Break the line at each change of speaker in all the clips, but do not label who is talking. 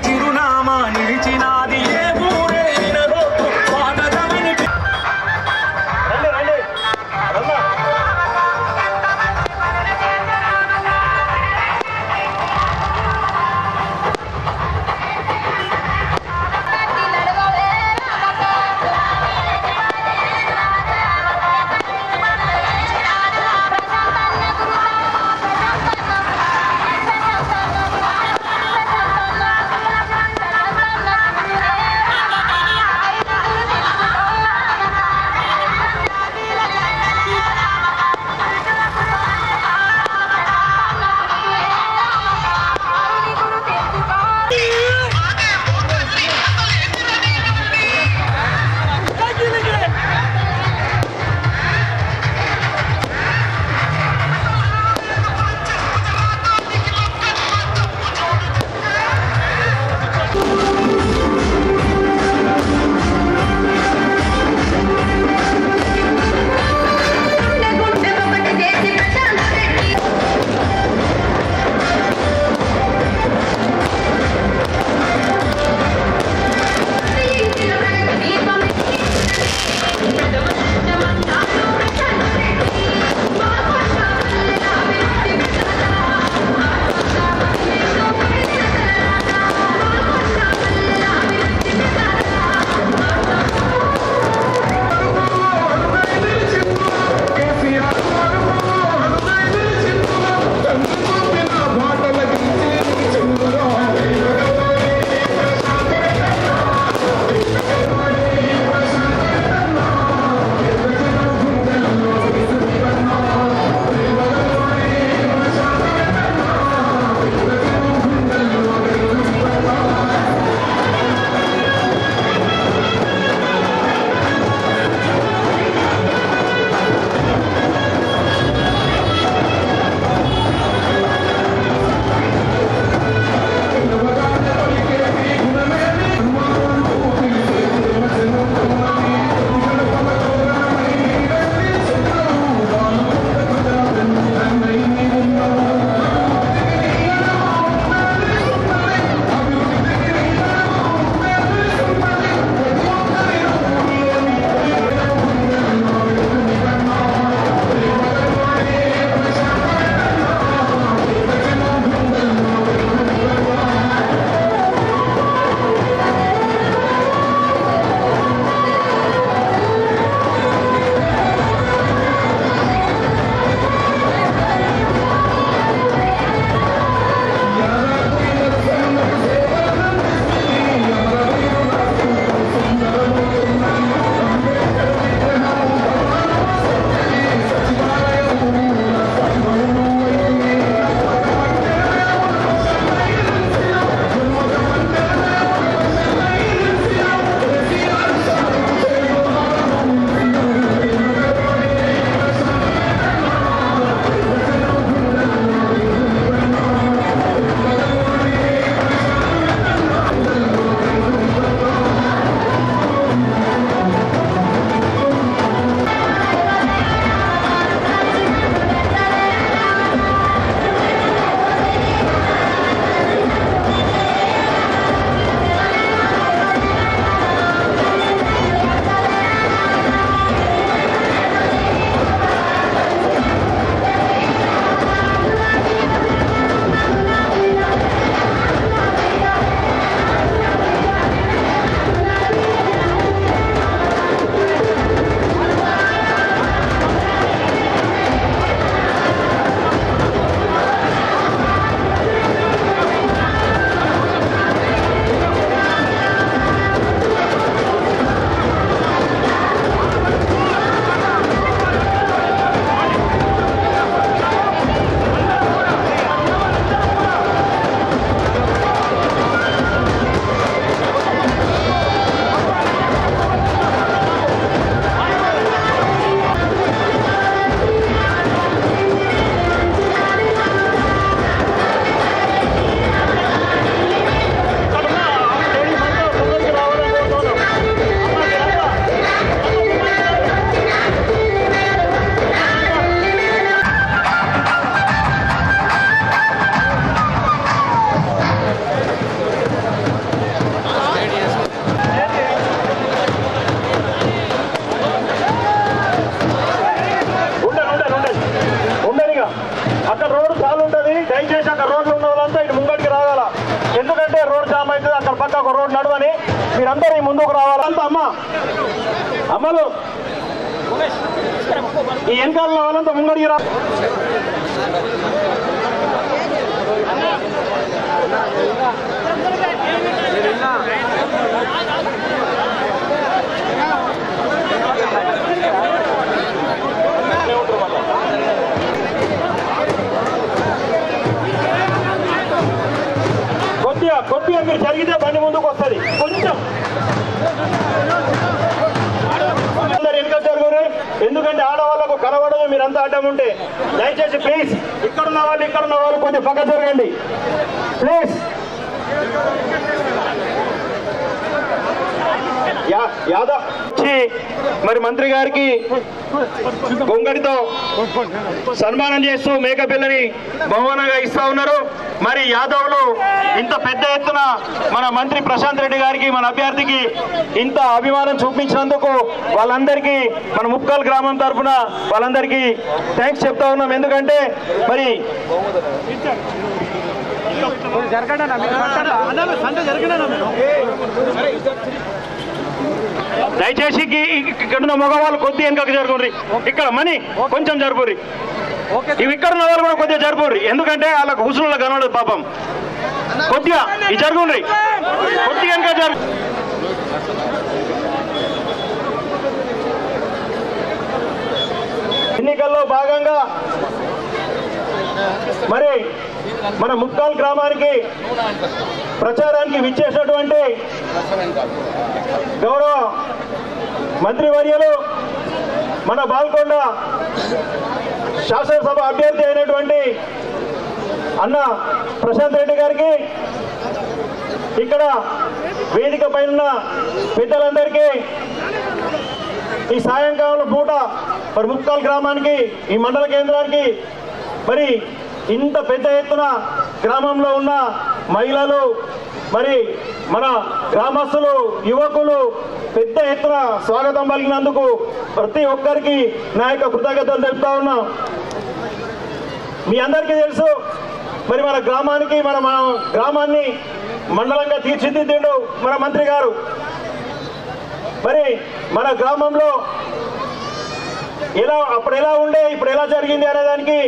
చిరునామా నిలిచినాది ఏ ఊరైనదో పాటలమని
ఒక రోడ్ నడవని మీరందరూ ఈ ముందుకు రావాలంతా అమ్మలు ఈ వెనకాల వాళ్ళంతా ముంగడికి రా. కొద్దిగా మీరు జరిగితే బండి ముందుకు వస్తుంది. కొంచెం వెనుక జరుగురు, ఎందుకంటే ఆడవాళ్ళకు కనబడదు. మీరంతా అడ్డం ఉంటే దయచేసి ప్లీజ్ ఇక్కడున్న వాళ్ళు కొంచెం పక్క జరగండి ప్లీజ్. యాదవ్ మరి మంత్రి గారికి గొంగడితో సన్మానం చేస్తూ మేకపిల్లని బహుమానంగా ఇస్తా ఉన్నారు. మరి యాదవ్లు ఇంత పెద్ద ఎత్తున మన మంత్రి ప్రశాంత్ రెడ్డి గారికి మన అభ్యర్థికి ఇంత అభిమానం చూపించినందుకు వాళ్ళందరికీ మన ముప్కాల్ గ్రామం తరఫున వాళ్ళందరికీ థ్యాంక్స్ చెప్తా ఉన్నాం. ఎందుకంటే మరి దయచేసి ఇక్కడున్న మగవాళ్ళు కొద్ది వెనుకకు జరుగుర్రి. ఇక్కడ మనీ కొంచెం జరుపుర్రి. ఇవి ఇక్కడ ఉన్న వాళ్ళు కూడా కొద్దిగా జరుపుర్రి, ఎందుకంటే వాళ్ళకు ఉసురులో కనబడదు పాపం. కొద్దిగా ఇది జరుగుండ్రి, కొద్దిగా వెనుక జరుగు. ఎన్నికల్లో భాగంగా మరి మన ముప్కాల్ గ్రామానికి ప్రచారానికి విచ్చేసినటువంటి గౌరవ మంత్రివర్యులు మన బాల్కొండ శాసనసభ అభ్యర్థి అయినటువంటి అన్న ప్రశాంత్ రెడ్డి గారికి, ఇక్కడ వేదిక పైన పెద్దలందరికీ ఈ సాయంకాలం పూట మరి ముప్కాల్ గ్రామానికి ఈ మండల కేంద్రానికి మరి ఇంత పెద్ద ఎత్తున గ్రామంలో ఉన్న మహిళలు మరి మన గ్రామస్తులు యువకులు పెద్ద ఎత్తున స్వాగతం పలికినందుకు ప్రతి ఒక్కరికి నా యొక్క కృతజ్ఞతలు తెలుపుతా ఉన్నాం. మీ అందరికీ తెలుసు మరి మన గ్రామాన్ని మండలంగా తీర్చిదిద్దిండు మన మంత్రి గారు. మరి మన గ్రామంలో అప్పుడు ఎలా ఉండే ఇప్పుడు ఎలా జరిగింది అనేదానికి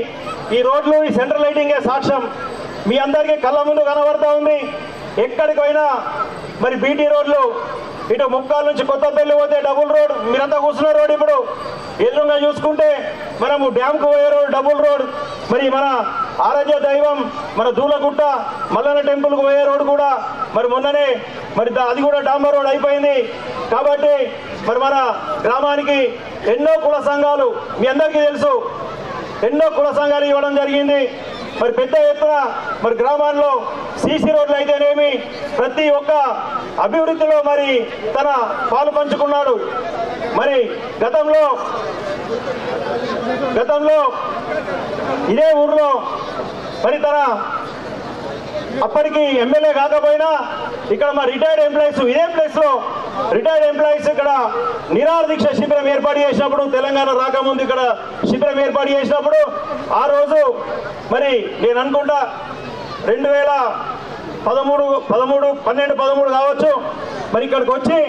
ఈ రోడ్లు ఈ సెంట్రల్ లైటింగే సాక్ష్యం. మీ అందరికీ కళ్ళ ముందు కనబడతా ఉంది. ఎక్కడికి పోయినా మరి బీటీ రోడ్లు, ఇటు ముప్కాల్ నుంచి కొత్తపల్లి పోతే డబుల్ రోడ్, మీరంతా కూర్చున్న రోడ్. ఇప్పుడు ఎదురుగా చూసుకుంటే మనము డ్యామ్కు పోయే రోడ్ డబుల్ రోడ్. మరి మన ఆరాధ్య దైవం మన దూలగుట్ట మల్లన్న టెంపుల్కు పోయే రోడ్ కూడా మరి మొన్ననే మరి అది కూడా డాంబర్ రోడ్ అయిపోయింది. కాబట్టి మరి మన గ్రామానికి ఎన్నో కుల సంఘాలు, మీ అందరికీ తెలుసు, ఎన్నో కుల సంఘాలు ఇవ్వడం జరిగింది. మరి పెద్ద ఎత్తున మరి గ్రామాల్లో సీసీ రోడ్లు అయితేనేమి ప్రతి ఒక్క అభివృద్ధిలో మరి తన పాలు పంచుకున్నాడు. మరి గతంలో ఇదే ఊర్లో మరి తన అప్పటికి ఎమ్మెల్యే కాకపోయినా ఇక్కడ మా రిటైర్డ్ ఎంప్లాయీస్ ఇదే ప్లేస్లో రిటైర్డ్ ఎంప్లాయీస్ ఇక్కడ నిరాహార దీక్ష శిబిరం ఏర్పాటు చేసినప్పుడు, తెలంగాణ రాకముందు ఇక్కడ శిబిరం ఏర్పాటు చేసినప్పుడు ఆ రోజు మరి నేను అనుకుంటా 2012 కావచ్చు, మరి ఇక్కడికి వచ్చి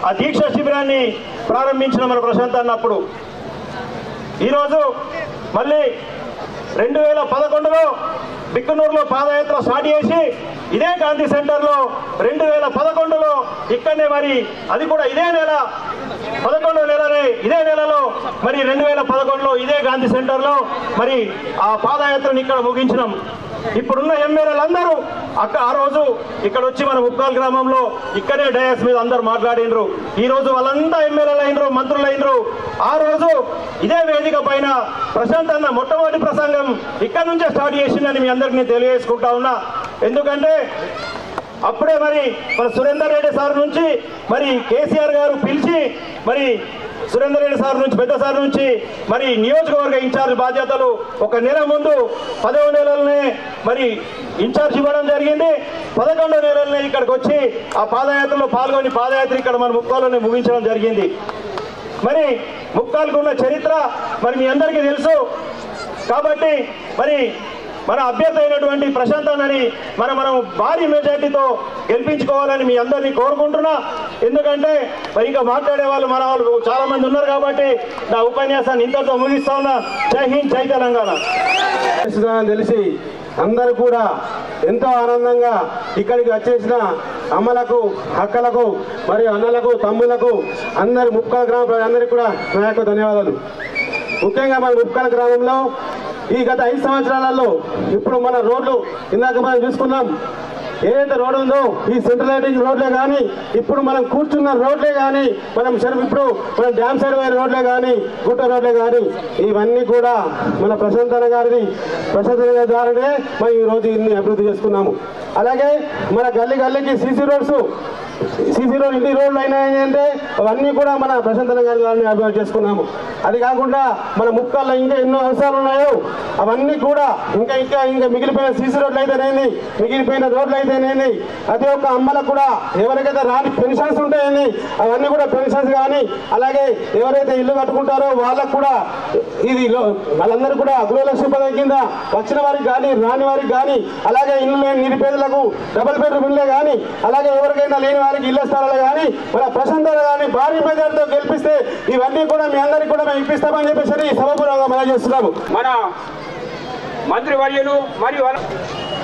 ఆ దీక్ష శిబిరాన్ని ప్రారంభించిన మన ప్రశాంత్ అన్నప్పుడు. ఈరోజు మళ్ళీ 2011లో బిక్కనూరులో పాదయాత్ర స్టార్ట్ చేసి ఇదే గాంధీ సెంటర్లో 2011లో ఇక్కడనే మరి అది కూడా ఇదే నెల 11వ నెలనే ఇదే నెలలో మరి 2011లో ఇదే గాంధీ సెంటర్లో మరి ఆ పాదయాత్రను ఇక్కడ ముగించినాం. ఇప్పుడున్న ఎమ్మెల్యేలందరూ ఆ రోజు ఇక్కడ వచ్చి మన ముప్కాల్ గ్రామంలో ఇక్కడే డయాస్ మీద అందరూ మాట్లాడినరు. ఈ రోజు వాళ్ళంతా ఎమ్మెల్యేలు అయినరు, మంత్రులు అయినరు. ఆ రోజు ఇదే వేదిక పైన ప్రశాంత్ అన్న మొట్టమొదటి ప్రసంగం ఇక్కడ నుంచే స్టార్ట్ చేసిందని మీ అందరికి నేను తెలియజేసుకుంటా ఉన్నా. ఎందుకంటే అప్పుడే మరి మన సురేందర్ రెడ్డి సార్ నుంచి మరి కేసీఆర్ గారు పిలిచి మరి సురేందర్ రెడ్డి సార్ నుంచి పెద్ద సార్ నుంచి మరి నియోజకవర్గ ఇన్ఛార్జ్ బాధ్యతలు ఒక నెల ముందు 10వ నెలలనే మరి ఇన్ఛార్జ్ ఇవ్వడం జరిగింది. 11వ నెలలనే ఇక్కడికి వచ్చి ఆ పాదయాత్రలో పాల్గొని పాదయాత్ర ఇక్కడ మన ముప్కాల్లోనే ముగించడం జరిగింది. మరి ముప్కాల్కు ఉన్న చరిత్ర మరి మీ అందరికీ తెలుసు. కాబట్టి మరి మన అభ్యర్థి అయినటువంటి ప్రశాంత్ అన్నని మనం భారీ మెజార్టీతో గెలిపించుకోవాలని మీ అందరినీ కోరుకుంటున్నా. ఎందుకంటే మరి ఇంకా మాట్లాడే వాళ్ళు మన వాళ్ళు చాలా మంది ఉన్నారు కాబట్టి నా ఉపన్యాసాన్ని ఇంతతో ముగిస్తా ఉన్నా. జై హింద్, జై తెలంగాణ.
తెలిసి అందరూ కూడా ఎంతో ఆనందంగా ఇక్కడికి వచ్చేసిన అమ్మలకు, అక్కలకు, మరియు అన్నలకు, తమ్ములకు, అందరి ముప్కాల గ్రామ ప్రజలందరికీ కూడా నా యొక్క ధన్యవాదాలు. ముఖ్యంగా మన ముప్కాల గ్రామంలో ఈ గత 5 సంవత్సరాలలో ఇప్పుడు మన రోడ్లు ఇందాక మనం చూసుకున్నాం. ఏదైతే రోడ్డు ఉందో ఈ సెంట్రల్ లైటింగ్ రోడ్లే కానీ, ఇప్పుడు మనం కూర్చున్న రోడ్లే కానీ, ఇప్పుడు మన డ్యామ్ సైడ్ వైర్ రోడ్లే కానీ, గుట్ట రోడ్లే కానీ, ఇవన్నీ కూడా మన ప్రశాంత్ గారి ద్వారానే మనం ఈరోజు ఇన్ని అభివృద్ధి చేసుకున్నాము. అలాగే మన గల్లీకి సీసీ రోడ్ ఇంటి రోడ్లు అయినాయి అంటే అవన్నీ కూడా మన ప్రశాంత్ గారి ద్వారా అభివృద్ధి చేసుకున్నాము. అది కాకుండా మన ముక్కల్లో ఇంకా ఎన్నో అవసరాలు ఉన్నాయో అవన్నీ కూడా ఇంకా మిగిలిపోయిన సీసీ రోడ్లు అయితేనేది, మిగిలిపోయిన రోడ్లు అయితేనేది, ప్రతి ఒక్క అమ్మలకు కూడా ఎవరికైతే రాని పెన్షన్స్ ఉంటాయని అవన్నీ కూడా పెన్షన్స్ కానీ, అలాగే ఎవరైతే ఇల్లు కట్టుకుంటారో వాళ్ళకు కూడా ఇది వాళ్ళందరూ కూడా గృహలక్ష్మి పథకం కింద వచ్చిన వారికి కానీ, రాని వారికి కానీ, అలాగే ఇల్లు లేని నిరుపేదలకు డబుల్ బెడ్రూమ్ ఇల్లే కానీ, అలాగే ఎవరికైనా లేని వారికి ఇళ్ల స్థలాలు కానీ మన ప్రశాంత్ కానీ భారీ మెజార్టీతో గెలిపిస్తే ఇవన్నీ కూడా మీ అందరికీ కూడా మేము ఇప్పిస్తామని చెప్పేసి ఈ సభాపూర్వకంగా మనం చేస్తున్నాము.
మన మంత్రివర్యులు మరియు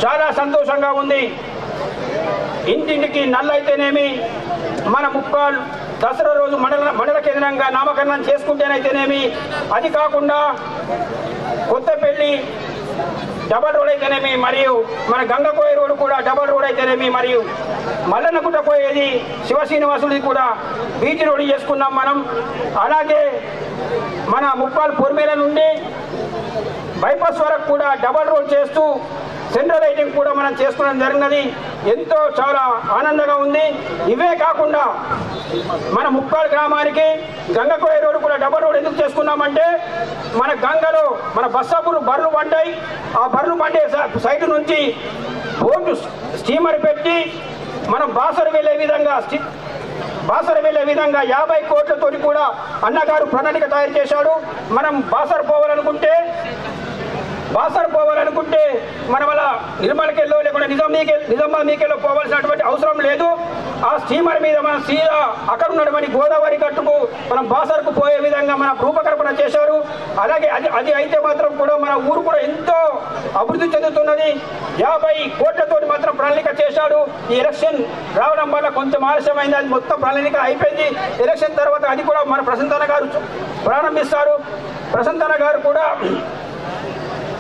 చాలా సంతోషంగా ఉంది. ఇంటింటికి నల్లైతేనేమి, మన ముప్పాల్ దసరా రోజు మండల కేంద్రంగా నామకరణం చేసుకుంటేనైతేనేమి, అది కాకుండా కొత్తపల్లి డబల్ రోడ్ అయితేనేమి, మరియు మన గంగకోయ రోడ్ కూడా డబల్ రోడ్ అయితేనేమి, మరియు మల్లన్నగుట్ట పోయేది శివశ్రీనివాసుడి కూడా బీచ్ రోడ్ చేసుకున్నాం మనం. అలాగే మన ముప్పాల్ పొర్మేల నుండి బైపాస్ వరకు కూడా డబల్ రోడ్ చేస్తూ సెంట్రల్ లైటింగ్ కూడా మనం చేసుకోవడం జరిగినది. ఎంతో చాలా ఆనందంగా ఉంది. ఇవే కాకుండా మన ముప్పాల్ గ్రామానికి గంగకోయ రోడ్డు కూడా డబల్ రోడ్ ఎందుకు చేసుకున్నామంటే, మన గంగలో మన బస్సాపూర్ బర్రెలు పడ్డాయి. ఆ బర్రెలు పడ్డే సైటు నుంచి బోటు స్టీమర్ పెట్టి మనం బాసర వెళ్ళే విధంగా 50 కోట్లతో కూడా అన్నగారు ప్రణాళిక తయారు చేశాడు. మనం బాసర పోవాలనుకుంటే మన వల్ల నిర్మల్కెళ్ళో లేకుండా నిజామాబాద్ మీకెళ్ళో పోవాల్సినటువంటి అవసరం లేదు. ఆ స్టీమర్ మీద మనం సీదా అక్కడ ఉన్నటువంటి గోదావరి గట్టుకు మనం బాసరకు పోయే విధంగా మన రూపకల్పన చేశారు. అలాగే అది అయితే మాత్రం కూడా మన ఊరు కూడా ఎంతో అభివృద్ధి చెందుతున్నది. 50 కోట్లతో మాత్రం ప్రణాళిక చేశాడు. ఈ ఎలక్షన్ రావడం వల్ల కొంచెం ఆలస్యమైంది. అది మొత్తం ప్రణాళిక అయిపోయింది. ఎలక్షన్ తర్వాత అది కూడా మన ప్రశాంత్ గారు ప్రారంభిస్తారు. ప్రశాంత్ గారు కూడా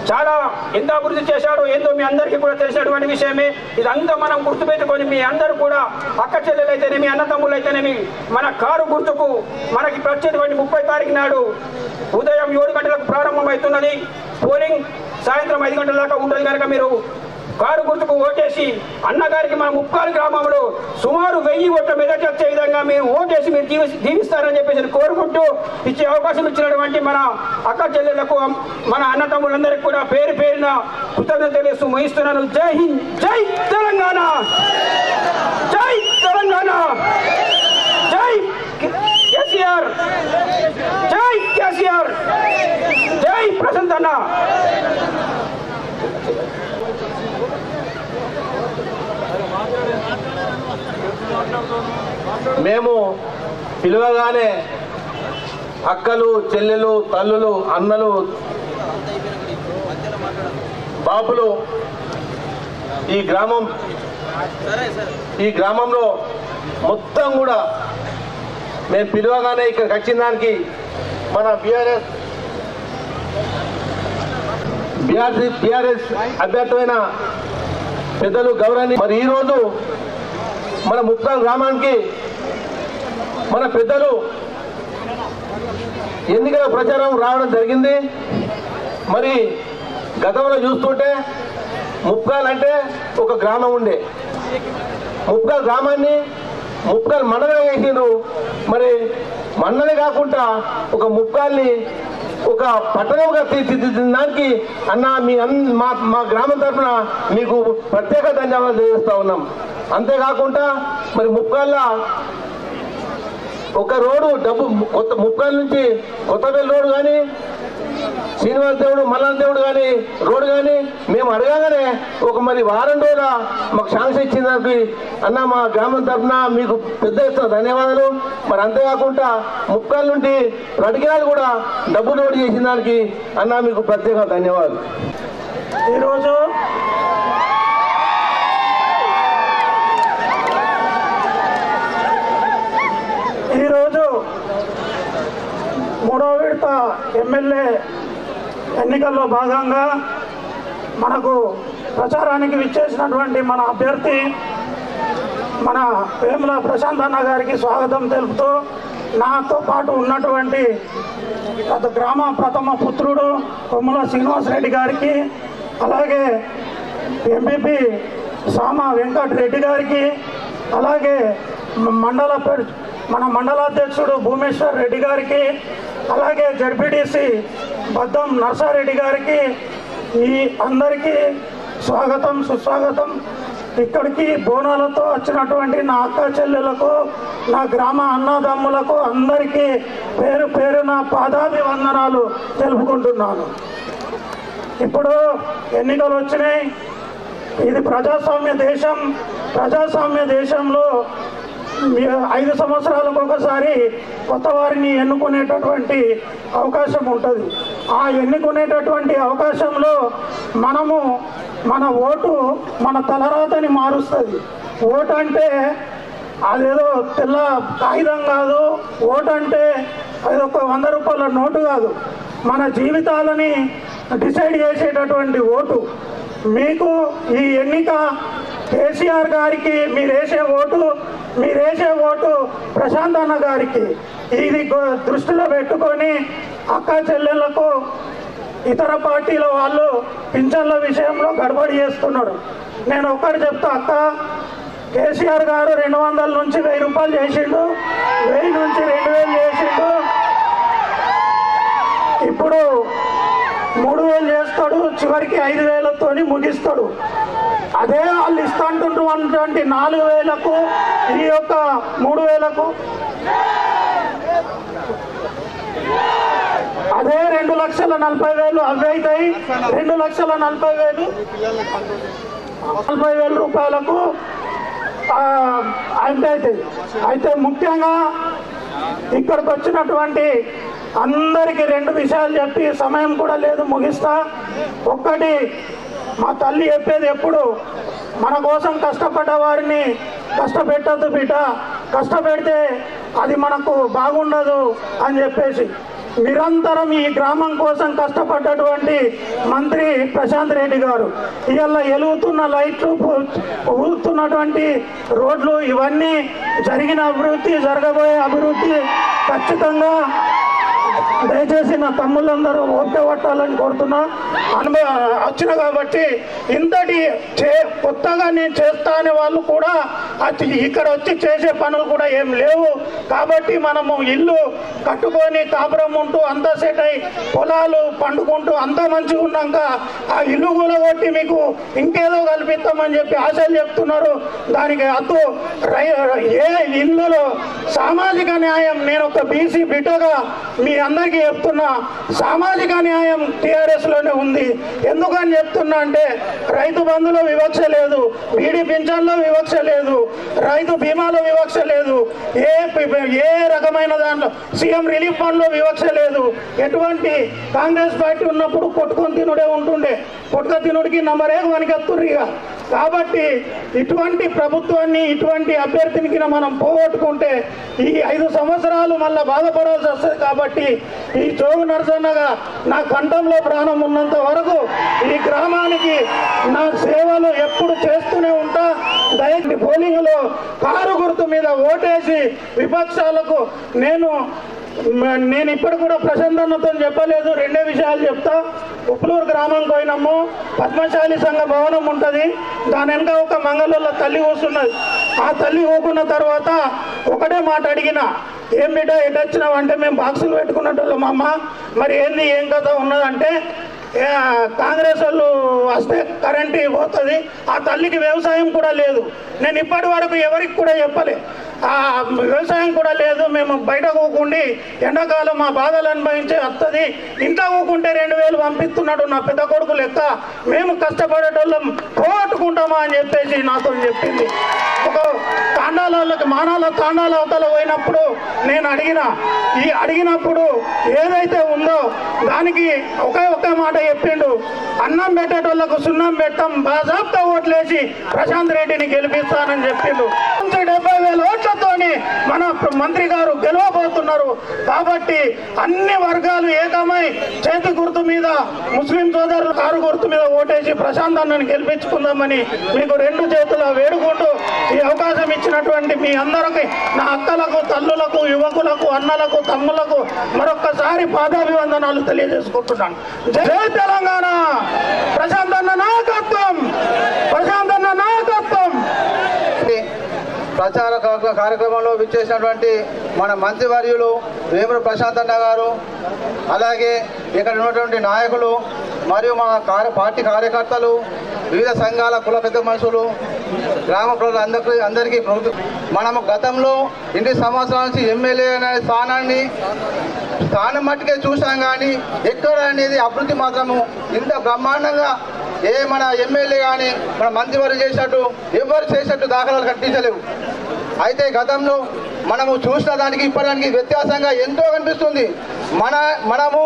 చాలా ఎంత అభివృద్ధి చేశాడో ఏందో మీ అందరికీ కూడా తెలిసినటువంటి విషయమే. ఇదంతా మనం గుర్తుపెట్టుకొని మీ అందరూ కూడా అక్క చెల్లెలైతేనేమి, అన్నతమ్ములు అయితేనేమి, మన కారు గుర్తుకు మనకి వచ్చేటువంటి 30 తారీఖు నాడు ఉదయం 7 గంటలకు ప్రారంభమవుతున్నది. పోలింగ్ సాయంత్రం 5 గంటల దాకా ఉంటుంది కనుక మీరు కారు గుర్తుకు ఓటేసి అన్నగారికి మన ముప్పాల్ గ్రామంలో సుమారు 1000 ఓట్ల మెజార్టీ వచ్చే విధంగా మీరు ఓటేసి మీరు దీవిస్తారని చెప్పేసి కోరుకుంటూ ఇచ్చే అవకాశం ఇచ్చినటువంటి మన అక్క చెల్లెళ్లకు, మన అన్నతమ్ములందరికీ కూడా పేరు పేరున కృతజ్ఞతలు తెలియజేస్తూ ముగిస్తున్నాను. జై హింద్, జై తెలంగాణ, జై తెలంగాణ, జై కేసీఆర్, జై కేసీఆర్, జై ప్రశాంత్ అన్న.
మేము పిలవగానే అక్కలు, చెల్లెలు, తల్లులు, అన్నలు, బాపులు ఈ గ్రామంలో మొత్తం కూడా మేము పిలవగానే ఇక్కడికి వచ్చిన దానికి మన బీఆర్ఎస్ అభ్యర్థమైన పెద్దలు గౌరవాన్ని మరి ఈరోజు మన ముప్పాల్ గ్రామానికి మన పెద్దలు ఎన్నికల ప్రచారం రావడం జరిగింది. మరి గతంలో చూస్తుంటే ముప్పాల్ అంటే ఒక గ్రామం ఉండే, ముప్పాల్ గ్రామాన్ని ముప్పాల్ మండలం వేసిండ్రు. మరి మండలే కాకుండా ఒక ముప్పాల్ని ఒక పట్టణంగా తీర్చిదిద్దడానికి అన్న మా గ్రామం తరఫున మీకు ప్రత్యేక ధన్యవాదాలు తెలియజేస్తా ఉన్నాం. అంతేకాకుండా మరి ముప్పాళ్ళ ఒక రోడ్డు ముప్పాళ్ళ నుంచి కొత్తపల్లి రోడ్డు కానీ శ్రీనివాస్ దేవుడు మల్లాన్ దేవుడు కానీ రోడ్డు కానీ మేము అడగగానే ఒక మరి వారం రోజుల మాకు ఛాన్స్ ఇచ్చిన దానికి అన్న మా గ్రామం తరఫున మీకు పెద్ద ఎత్తున ధన్యవాదాలు. మరి అంతేకాకుండా ముక్కల నుండి రటికినాలు కూడా డబ్బు నోటు చేసిన దానికి అన్న మీకు ప్రత్యేక ధన్యవాదాలు.
ఈరోజు మూడవ విడత ఎమ్మెల్యే ఎన్నికల్లో భాగంగా మనకు ప్రచారానికి విచ్చేసినటువంటి మన అభ్యర్థి మన వేముల ప్రశాంత్ అన్న గారికి స్వాగతం తెలుపుతూ నాతో పాటు ఉన్నటువంటి గ్రామ ప్రథమ పుత్రుడు కొమ్ముల శ్రీనివాసరెడ్డి గారికి, అలాగే ఎంపీపీ సామ వెంకటరెడ్డి గారికి, అలాగే మన మండలాధ్యక్షుడు భూమేశ్వర్ రెడ్డి గారికి, అలాగే జడ్పీటీసీ బద్దం నర్సారెడ్డి గారికి, ఈ అందరికీ స్వాగతం సుస్వాగతం. ఇక్కడికి బోనాలతో వచ్చినటువంటి నా అక్క చెల్లెలకు, నా గ్రామ అన్నదమ్ములకు అందరికీ పేరు పేరున పాదాభివందనాలు తెలుపుకుంటున్నాను. ఇప్పుడు ఎన్నికలు వచ్చినాయి. ఇది ప్రజాస్వామ్య దేశం. ప్రజాస్వామ్య దేశంలో 5 సంవత్సరాలకు ఒకసారి కొత్త వారిని ఎన్నుకునేటటువంటి అవకాశం ఉంటుంది. ఆ ఎన్నుకునేటటువంటి అవకాశంలో మనము మన ఓటు మన తలరాతని మారుస్తుంది. ఓటు అంటే అదేదో తెల్ల కాగితం కాదు. ఓటు అంటే అదొక 100 రూపాయల నోటు కాదు. మన జీవితాలని డిసైడ్ చేసేటటువంటి ఓటు. మీకు ఈ ఎన్నిక కేసీఆర్ గారికి మీరేసే ఓటు ప్రశాంత్ అన్న గారికి. ఇది దృష్టిలో పెట్టుకొని అక్క చెల్లెళ్లకు ఇతర పార్టీల వాళ్ళు పింఛన్ల విషయంలో గడబడి చేస్తున్నారు. నేను ఒక్కటి చెప్తా అక్క, కేసీఆర్ గారు 200 నుంచి 1000 రూపాయలు చేసిండు, 1000 నుంచి 2000 చేసిండు, ఇప్పుడు 3000 చేస్తాడు, చివరికి 5000తో ముగిస్తాడు. అదే వాళ్ళు ఇస్తుంటున్నటువంటి 4000కు ఈ యొక్క 3000కు అదే 2,40,000 అవే అవుతాయి. 2,40,000 రూపాయలకు అవుతాయి. అయితే ముఖ్యంగా ఇక్కడికి వచ్చినటువంటి అందరికీ 2 విషయాలు చెప్పి సమయం కూడా లేదు, ముగిస్తా. ఒక్కటి, మా తల్లి చెప్పేది ఎప్పుడు మన కోసం కష్టపడ్డ వారిని కష్టపెట్టద్దు బిడ్డ, కష్టపెడితే అది మనకు బాగుండదు అని చెప్పేసి నిరంతరం ఈ గ్రామం కోసం కష్టపడ్డటువంటి మంత్రి ప్రశాంత్ రెడ్డి గారు ఇవాళ వెలుగుతున్న లైట్లు, ఊరుతున్నటువంటి రోడ్లు, ఇవన్నీ జరిగిన అభివృద్ధి, జరగబోయే అభివృద్ధి ఖచ్చితంగా దయచేసి నా తమ్ముళ్ళందరూ ఓపిక పట్టాలని కోరుతున్నా. వచ్చిన కాబట్టి ఇంతటి కొత్తగా నేను చేస్తా అనే వాళ్ళు కూడా ఇక్కడ వచ్చి చేసే పనులు కూడా ఏం లేవు. కాబట్టి మనము ఇల్లు కట్టుకొని కాపురం ఉంటూ అంతా సెట్ అయి పొలాలు పండుకుంటూ అంతా మంచిగా ఉన్నాక ఆ ఇల్లు కూలగొట్టి మీకు ఇంకేదో కల్పిస్తామని చెప్పి ఆశలు చెప్తున్నారు. దానికి అద్దు ఏ ఇల్లులో సామాజిక న్యాయం, నేను ఒక బీసీ బిడ్డగా మీ అందరికీ చెప్తున్నా, సామాజిక న్యాయం టీఆర్ఎస్ లోనే ఉంది. ఎందుకని చెప్తున్నా అంటే రైతు బంధులో వివక్ష లేదు, బీడీ పింఛన్లో వివక్ష లేదు, రైతు బీమాలో వివక్ష లేదు, ఏ రకమైన దాంట్లో సీఎం రిలీఫ్ ఫండ్లో వివక్ష లేదు. ఎటువంటి కాంగ్రెస్ పార్టీ ఉన్నప్పుడు కొట్టుకొని తినుడే ఉంటుండే, కొట్టుక తినుడికి నంబరే వనికెత్తుర్రిగా. కాబట్టి ఇటువంటి ప్రభుత్వాన్ని, ఇటువంటి అభ్యర్థిని మనం పోగొట్టుకుంటే ఈ 5 సంవత్సరాలు మళ్ళీ బాధపడాల్సి వస్తుంది. కాబట్టి ఈ జోగు నరసన్నగా నా కంఠంలో ప్రాణం ఉన్నంత వరకు ఈ గ్రామానికి నా సేవలు ఎప్పుడు చేస్తూనే ఉంటా. దయచేసి పోలింగ్లో కారు గుర్తు మీద ఓటేసి విపక్షాలకు నేను ఇప్పుడు కూడా ప్రశాంతన్నతో చెప్పలేదు. 2 విషయాలు చెప్తా. ఉప్పులూరు గ్రామం పోయినాము, పద్మశాలి సంఘ భవనం ఉంటుంది, దాని వెనక ఒక మంగళూరులో తల్లి కూర్చున్నది. ఆ తల్లి కూకున్న తర్వాత ఒకటే మాట అడిగిన, ఏం బిడ్డ ఎటొచ్చినావు అంటే మేము బాక్సులు పెట్టుకున్నట్టు మా అమ్మ, మరి ఏంది ఏం కథ ఉన్నదంటే కాంగ్రెస్ వాళ్ళు వస్తే కరెంట్ పోతుంది. ఆ తల్లికి వ్యవసాయం కూడా లేదు. నేను ఇప్పటి వరకు ఎవరికి కూడా చెప్పలే. వ్యవసాయం కూడా లేదు, మేము బయట కూకుండి ఎండాకాలం మా బాధలు అనుభవించి వస్తుంది, ఇంట్లో కూకుంటే 2000 పంపిస్తున్నాడు నా పెద్ద కొడుకు లెక్క, మేము కష్టపడేటోళ్ళం పోగొట్టుకుంటామా అని చెప్పేసి నాతో చెప్పింది. ఒక తాండాలకి మానాల తాండాల అవతల పోయినప్పుడు నేను అడిగినప్పుడు ఏదైతే ఉందో దానికి ఒకే మాట చెప్పిండు, అన్నం పెట్టేటోళ్లకు సున్నం పెట్టం, బాజాబ్తా ఓట్లేసి ప్రశాంత్ రెడ్డిని గెలిపిస్తానని చెప్పిండు. 70,000 ఓట్లతోని మన మంత్రి గారు గెలవబోతున్నారు. కాబట్టి అన్ని వర్గాలు ఏకమై చేతి గుర్తు మీద ముస్లిం సోదరులు కారు గుర్తు మీద ఓటేసి ప్రశాంత్ అన్నని గెలిపించుకుందామని మీకు 2 చేతుల వేడుకుంటూ ఈ అవకాశం ఇచ్చినటువంటి మీ అందరికీ, నా అక్కలకు, తల్లులకు, యువకులకు, అన్నలకు, తమ్ములకు మరొక్కసారి పాదాభివందనాలు తెలియజేసుకుంటున్నాను. జై తెలంగాణ! ప్రశాంత్ అన్న నాయకత్వం! ప్రశాంత్ అన్న నాయకత్వం!
ప్రచార కార్యక్రమంలో విచ్చేసినటువంటి మన మంత్రివర్యులు వేమూరు ప్రశాంత్ అన్న గారు, అలాగే ఇక్కడ ఉన్నటువంటి నాయకులు మరియు మా పార్టీ కార్యకర్తలు, వివిధ సంఘాల కుల పెద్ద మనుషులు, గ్రామ ప్రజలు అందరికీ మనము గతంలో 8 సంవత్సరాల నుంచి ఎమ్మెల్యే అనే స్థానం మట్టుకే చూసాం, కానీ ఎక్కడ అనేది అభివృద్ధి మాత్రము ఇంత బ్రహ్మాండంగా మన ఎమ్మెల్యే కానీ మన మంత్రివర్గం చేసినట్టు ఎవరు చేసినట్టు దాఖలాలు కనిపించలేవు. అయితే గతంలో మనము చూసిన దానికి ఇప్పటిదానికి వ్యత్యాసంగా ఎంతో కనిపిస్తుంది. మనము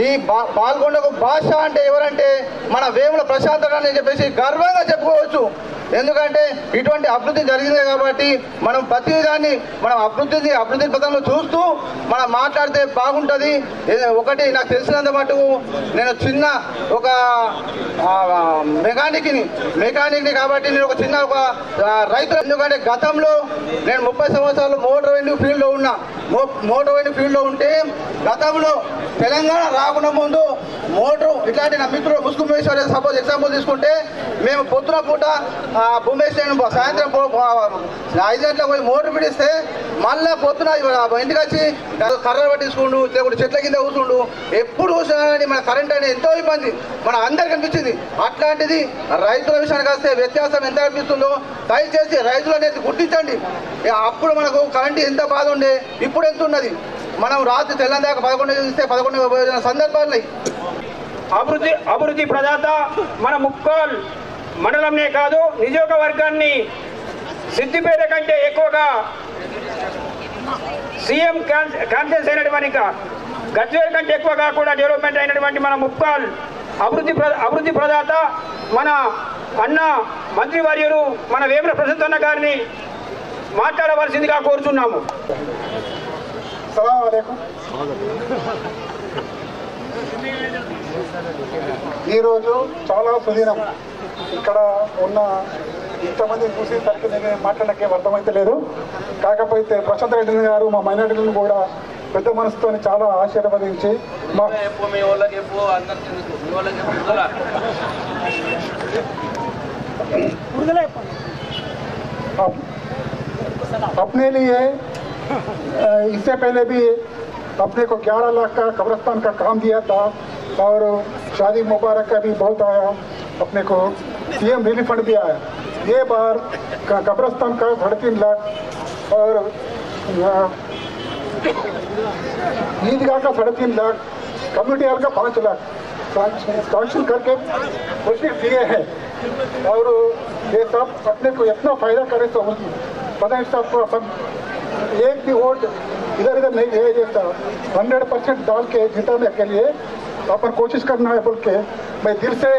ఈ పాల్గొండకు భాష అంటే ఎవరంటే మన వేముల ప్రశాంత్ అని చెప్పేసి గర్వంగా చెప్పుకోవచ్చు. ఎందుకంటే ఇటువంటి అభివృద్ధి జరిగింది కాబట్టి మనం ప్రతిదాన్ని మనం అభివృద్ధి పథంలో చూస్తూ మనం మాట్లాడితే బాగుంటుంది. ఒకటి నాకు తెలిసినంత మటుకు నేను చిన్న ఒక మెకానిక్ని కాబట్టి నేను ఒక చిన్న రైతు. ఎందుకంటే గతంలో నేను 30 సంవత్సరాలు మోటార్ వెండింగ్ ఫీల్డ్లో ఉంటే గతంలో తెలంగాణ రాకుండా ముందు మోటారు ఇట్లాంటి నా మిత్రుడు ముస్కుమేశ్వర సపోజ్ ఎగ్జాంపుల్ తీసుకుంటే మేము పొద్దున పూట భూమేశ్వర సాయంత్రం 5 గంటలకు పోయి మోటార్ పిడిస్తే మళ్ళీ పొద్దున ఇంటికి వచ్చి కర్ర పట్టించుకుంటూ లేకుంటే చెట్ల కింద కూర్చుండు, ఎప్పుడు చూసినా కానీ మన కరెంట్ అనేది ఎంతో ఇబ్బంది మన అందరికి అనిపించింది. అట్లాంటిది రైతుల విషయానికి వస్తే వ్యత్యాసం ఎంత అనిపిస్తుందో దయచేసి రైతులు అనేది గుర్తించండి. అప్పుడు మనకు కరెంట్ ఎంత బాధ ఉండే, ఇప్పుడు ఎంత ఉన్నది. మనం రాత్రి తెల్లందాకా 11 చూస్తే 11 పోయిన సందర్భాలు.
అభివృద్ధి ప్రదాత మన ముక్కోల్ మండలంనే కాదు, నియోజకవర్గాన్ని సిద్దిపేట కంటే ఎక్కువగా సీఎం కాన్ఫరెన్స్ అయినటువంటి గజ్వేల్ కంటే ఎక్కువగా కూడా డెవలప్మెంట్ అయినటువంటి మన ముక్కోల్ అభివృద్ధి ప్రదాత మన అన్న మంత్రివర్యులు మన వేముల ప్రశాంత్ అన్న గారిని మాట్లాడవలసిందిగా కోరుతున్నాము.
ఈరోజు చాలా సుదీనం. ఇక్కడ ఉన్న ఇంతమంది చూసేసరికి నేను మాట్లాడకే అర్థమైతే లేదు. కాకపోతే ప్రశాంత్ రెడ్డి గారు మా మైనారిటీలను కూడా పెద్ద మనసుతో చాలా ఆశీర్వదించి अपने लिए इससे पहले भी अपने को 11 लाख का कब्रिस्तान का काम दिया था और शादी मुबारक का भी बहुत आया, अपने को सीएम रिलीफ फंड भी आया. ये बार कब्रिस्तान का 3.5 लाख और ईदगाह का 3.5 लाख, कम्युनिटी हॉल का 5 लाख कलेक्शन करके कोशिश किए हैं. और ये सब अपने को इतना फायदा करे तो पता है सब एक भी वोट इधर नहीं दिया जाता. 100% डाल के जिताने के लिए अपन कोशिश करना है बोल के मैं दिल से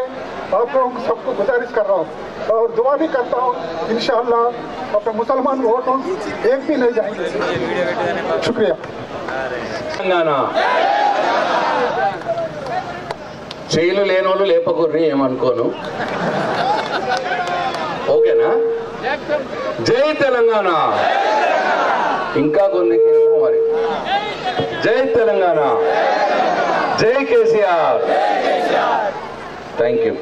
आप लोगों को सबको गुजारिश कर रहा हूँ और दुआ भी करता हूँ. इंशाअल्लाह अपने मुसलमान वोट एक भी नहीं जाएंगे. शुक्रिया.
చేయిలు లేనోళ్ళు లేపకుర్రి ఏమనుకోను. ఓకేనా? జై తెలంగాణ. ఇంకా కొన్ని మరి జై తెలంగాణ, జై కేసీఆర్. Thank you.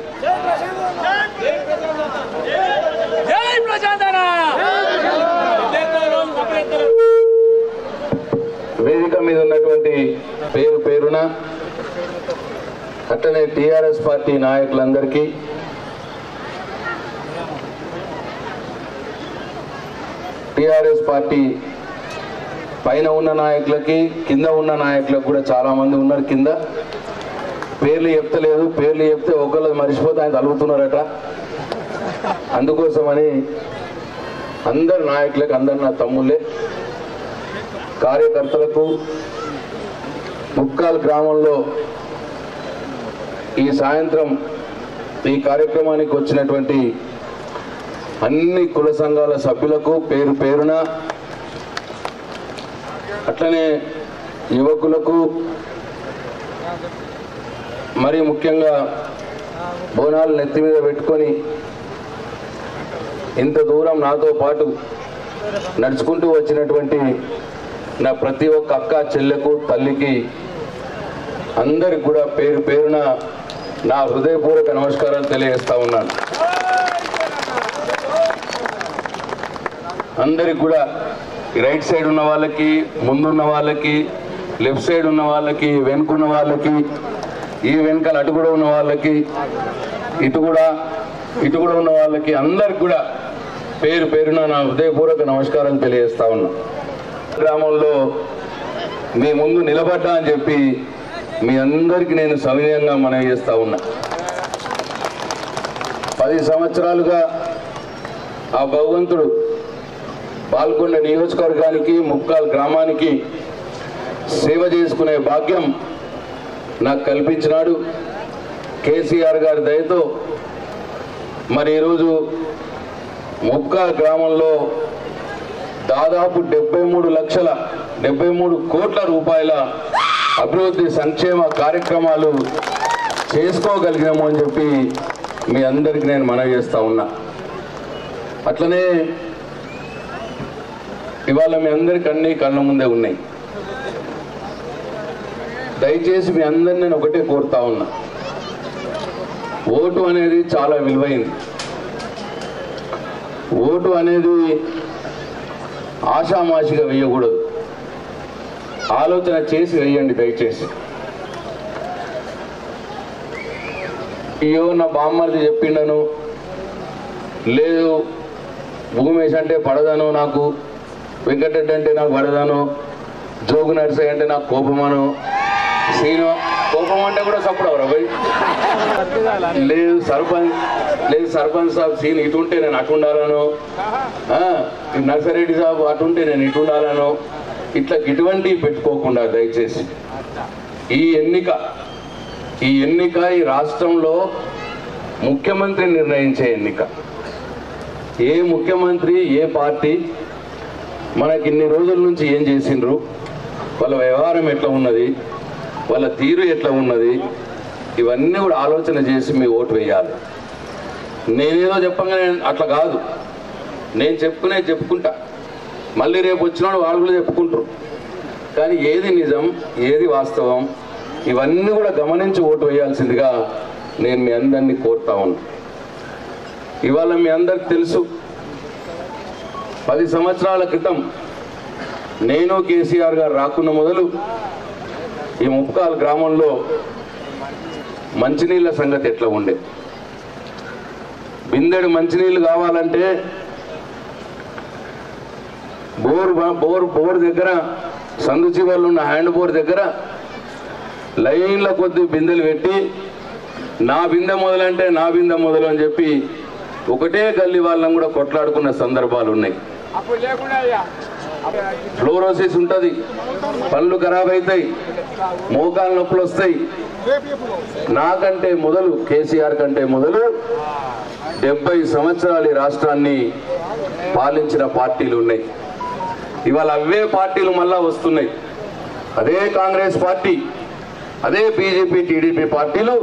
వేదిక మీద ఉన్నటువంటి పేరున అట్లనే టీఆర్ఎస్ పార్టీ నాయకులందరికీ టిఆర్ఎస్ పార్టీ పైన ఉన్న నాయకులకి కింద ఉన్న నాయకులకు కూడా చాలామంది ఉన్నారు కింద. పేర్లు చెప్తలేదు, పేర్లు చెప్తే ఒకళ్ళు మర్చిపోతే ఆయన తలుగుతున్నారట. అందుకోసమని అందరు నాయకులకు, అందరు నా తమ్ముళ్ళే, కార్యకర్తలకు, ముక్కాల్ గ్రామంలో ఈ సాయంత్రం ఈ కార్యక్రమానికి వచ్చినటువంటి అన్ని కుల సంఘాల సభ్యులకు పేరు పేరున, అట్లనే యువకులకు, మరి ముఖ్యంగా బోనాలు నెత్తి మీద పెట్టుకొని ఇంత దూరం నాతో పాటు నడుచుకుంటూ వచ్చినటువంటి నా ప్రతి ఒక్క అక్క, చెల్లెకు, తల్లికి అందరికి కూడా పేరు పేరున నా హృదయపూర్వక నమస్కారాలు తెలియజేస్తా ఉన్నాను. అందరికి కూడా రైట్ సైడ్ ఉన్న వాళ్ళకి, ముందున్న వాళ్ళకి, లెఫ్ట్ సైడ్ ఉన్న వాళ్ళకి, వెనుకున్న వాళ్ళకి, ఈ వెనకాల అటు కూడా ఉన్న వాళ్ళకి, ఇటు కూడా ఉన్న వాళ్ళకి, అందరికి కూడా పేరు పేరున నా హృదయపూర్వక నమస్కారం తెలియజేస్తా ఉన్నా. గ్రామంలో మీ ముందు నిలబడ్డా అని చెప్పి మీ అందరికీ నేను సవినయంగా మనవి చేస్తా ఉన్నా. 10 సంవత్సరాలుగా ఆ భగవంతుడు పాల్గొండ నియోజకవర్గానికి, ముక్కాల్ గ్రామానికి సేవ చేసుకునే భాగ్యం నాకు కల్పించినాడు. కేసీఆర్ గారి దయతో మరి ఈరోజు ముక్కాల్ గ్రామంలో దాదాపు 73 కోట్ల రూపాయల అభివృద్ధి సంక్షేమ కార్యక్రమాలు చేసుకోగలిగినాము అని చెప్పి మీ అందరికీ నేను మనవి చేస్తా ఉన్నా. అట్లనే ఇవాళ మీ అందరికి అన్ని కళ్ళ ముందే ఉన్నాయి. దయచేసి మీ అందరిని నేను ఒకటే కోరుతా ఉన్నా, ఓటు అనేది చాలా విలువైంది. ఓటు అనేది ఆషామాషిగా వేయకూడదు, ఆలోచన చేసి వేయండి దయచేసి. అయ్యో నా బామ్మర్ది చెప్పిండను, లేదు భూమేష్ అంటే పడదాను, నాకు వెంకటరెడ్డి అంటే నాకు పడదాను, జోగు నర్సయ్య అంటే నాకు కోపమను, సీను కోపం అంటే కూడా సప్పుడు అవరా భయ్, లేదు సర్పంచ్ సాబ్ సీన్ ఇటు ఉంటే నేను అటు ఉండాలను, నర్సరెడ్డి సాబ్ అటు ఉంటే నేను ఇటు ఉండాలను, ఇట్లా ఇటువంటివి పెట్టుకోకుండా దయచేసి ఈ ఎన్నిక ఈ రాష్ట్రంలో ముఖ్యమంత్రి నిర్ణయించే ఎన్నిక. ఏ ముఖ్యమంత్రి, ఏ పార్టీ మనకి ఇన్ని రోజుల నుంచి ఏం చేసిండ్రు, వాళ్ళ వ్యవహారం ఎట్లా ఉన్నది, వాళ్ళ తీరు ఎట్లా ఉన్నది, ఇవన్నీ కూడా ఆలోచన చేసి మీ ఓటు వేయాలి. నేనేదో చెప్పంగానే అట్లా కాదు, నేను చెప్పుకుంటా, మళ్ళీ రేపు వచ్చినాడు వాళ్ళు కూడా చెప్పుకుంటారు. కానీ ఏది నిజం, ఏది వాస్తవం, ఇవన్నీ కూడా గమనించి ఓటు వేయాల్సిందిగా నేను మీ అందరినీ కోరుతా ఉన్నా. ఇవాళ మీ అందరికి తెలుసు, 10 సంవత్సరాల క్రితం నేను కేసీఆర్ గారు రాకున్న మొదలు ఈ ముప్కాల్ గ్రామంలో మంచినీళ్ళ సంగతి ఎట్లా ఉండే. బిందెడు మంచినీళ్ళు కావాలంటే బోర్ దగ్గర, సందు చివర్లు ఉన్న హ్యాండ్ బోర్ దగ్గర లైన్ల కొద్ది బిందెలు పెట్టి నా బిందె మొదలంటే నా బిందె మొదలు అని చెప్పి ఒకటే గల్లీ వాళ్ళని కూడా కొట్లాడుకున్న సందర్భాలు ఉన్నాయి. ఫ్లోరోసిస్ ఉంటుంది, పళ్ళు ఖరాబ్ అవుతాయి, మోకాలు నొప్పులు వస్తాయి. నాకంటే మొదలు, కేసీఆర్ కంటే మొదలు 70 సంవత్సరాలు ఈ రాష్ట్రాన్ని పాలించిన పార్టీలు ఉన్నాయి. ఇవాళ అవే పార్టీలు మళ్ళా వస్తున్నాయి. అదే కాంగ్రెస్ పార్టీ, అదే బీజేపీ, టీడీపీ పార్టీలు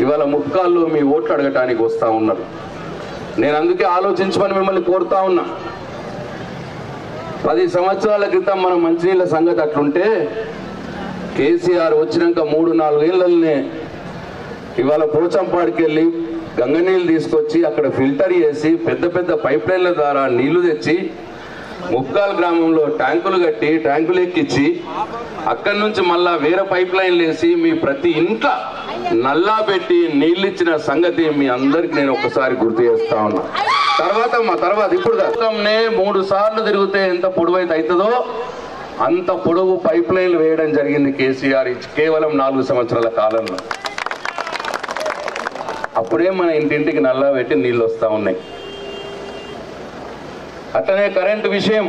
ఇవాళ ముక్కాల్లో మీ ఓట్లు అడగటానికి వస్తూ ఉన్నారు. నేను అందుకే ఆలోచించమని మిమ్మల్ని కోరుతా ఉన్నా. 10 సంవత్సరాల క్రితం మన మంచినీళ్ళ సంగతి అట్లుంటే కేసీఆర్ వచ్చినాక 3-4 ఏళ్ళనే ఇవాళ పోచంపాడికి వెళ్ళి గంగనీళ్ళు తీసుకొచ్చి అక్కడ ఫిల్టర్ చేసి పెద్ద పెద్ద పైప్ లైన్ల ద్వారా నీళ్లు తెచ్చి ముక్కాల్ గ్రామంలో ట్యాంకులు కట్టి ట్యాంకులు ఎక్కించి అక్కడి నుంచి మళ్ళా వేరే పైప్ లైన్లు వేసి మీ ప్రతి ఇంట్లో నల్లా పెట్టి నీళ్ళు ఇచ్చిన సంగతి మీ అందరికి నేను ఒకసారి గుర్తు చేస్తా ఉన్నా. తర్వాత ఇప్పుడు 3 సార్లు తిరిగితే ఎంత పొడవైతే అవుతుందో అంత పొడవు పైప్ లైన్లు వేయడం జరిగింది కేసీఆర్ కేవలం 4 సంవత్సరాల కాలంలో. అప్పుడే మన ఇంటింటికి నల్లా పెట్టి నీళ్ళు వస్తూ ఉన్నాయి. అట్లనే కరెంటు విషయం,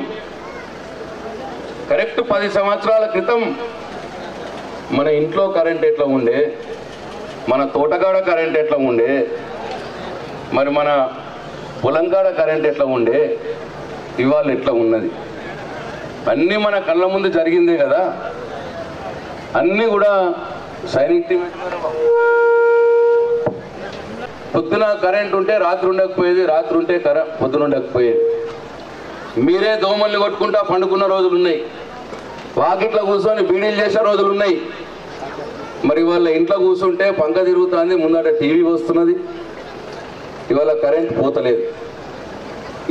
కరెక్ట్ 10 సంవత్సరాల క్రితం మన ఇంట్లో కరెంట్ ఎట్లా ఉండే, మన తోటగాడ కరెంట్ ఎట్లా ఉండే, మరి మన పొలంగాడ కరెంట్ ఎట్లా ఉండే, ఇవాళ ఎట్లా ఉన్నది, అన్నీ మన కళ్ళ ముందు జరిగిందే కదా. అన్నీ కూడా సైనిక్ పొద్దున కరెంట్ ఉంటే రాత్రి ఉండకపోయేది, రాత్రి ఉంటే పొద్దున ఉండకపోయేది. మీరే దోమల్ని కొట్టుకుంటా పండుకున్న రోజులు ఉన్నాయి, వాకిట్లో కూర్చొని బీడీలు చేసే రోజులు ఉన్నాయి. మరి వాళ్ళ ఇంట్లో కూర్చుంటే పంక తిరుగుతుంది, ముందట టీవీ వస్తున్నది, ఇవాళ కరెంట్ పోతలేదు.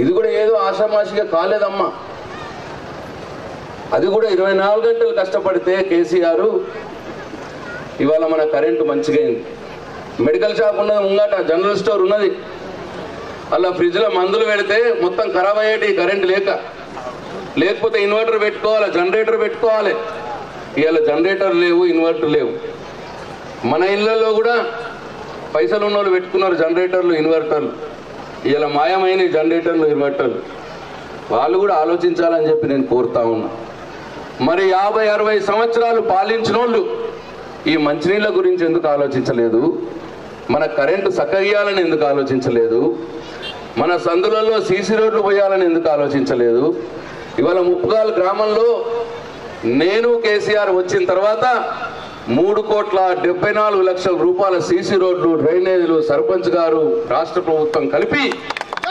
ఇది కూడా ఏదో ఆషామాషిగా కాలేదమ్మా. అది కూడా 24 గంటలు కష్టపడితే కేసీఆర్ ఇవాళ మన కరెంటు మంచిగా అయింది. మెడికల్ షాప్ ఉన్నది, ముంగట జనరల్ స్టోర్ ఉన్నది, అలా ఫ్రిడ్జ్లో మందులు పెడితే మొత్తం ఖరాబ్ అయ్యేటి కరెంటు లేకపోతే ఇన్వర్టర్ పెట్టుకోవాలి, జనరేటర్ పెట్టుకోవాలి. ఇవాళ జనరేటర్ లేవు, ఇన్వర్టర్ లేవు. మన ఇళ్లలో కూడా పైసలు ఉన్న వాళ్ళు పెట్టుకున్నారు జనరేటర్లు, ఇన్వర్టర్లు. ఇవాళ మాయమైన జనరేటర్లు, ఇన్వర్టర్లు. వాళ్ళు కూడా ఆలోచించాలని చెప్పి నేను కోరుతా ఉన్నా. మరి 50-60 సంవత్సరాలు పాలించిన వాళ్ళు ఈ మంచినీళ్ళ గురించి ఎందుకు ఆలోచించలేదు? మన కరెంటు సక్కగియాలని ఎందుకు ఆలోచించలేదు? మన సందులలో సీసీ రోడ్లు పోయాలని ఎందుకు ఆలోచించలేదు? ఇవాళ ముప్పాల్ గ్రామంలో నేను కేసీఆర్ వచ్చిన తర్వాత 3,74,00,000 రూపాయల సీసీ రోడ్లు, డ్రైనేజీలు సర్పంచ్ గారు, రాష్ట్ర ప్రభుత్వం కలిపి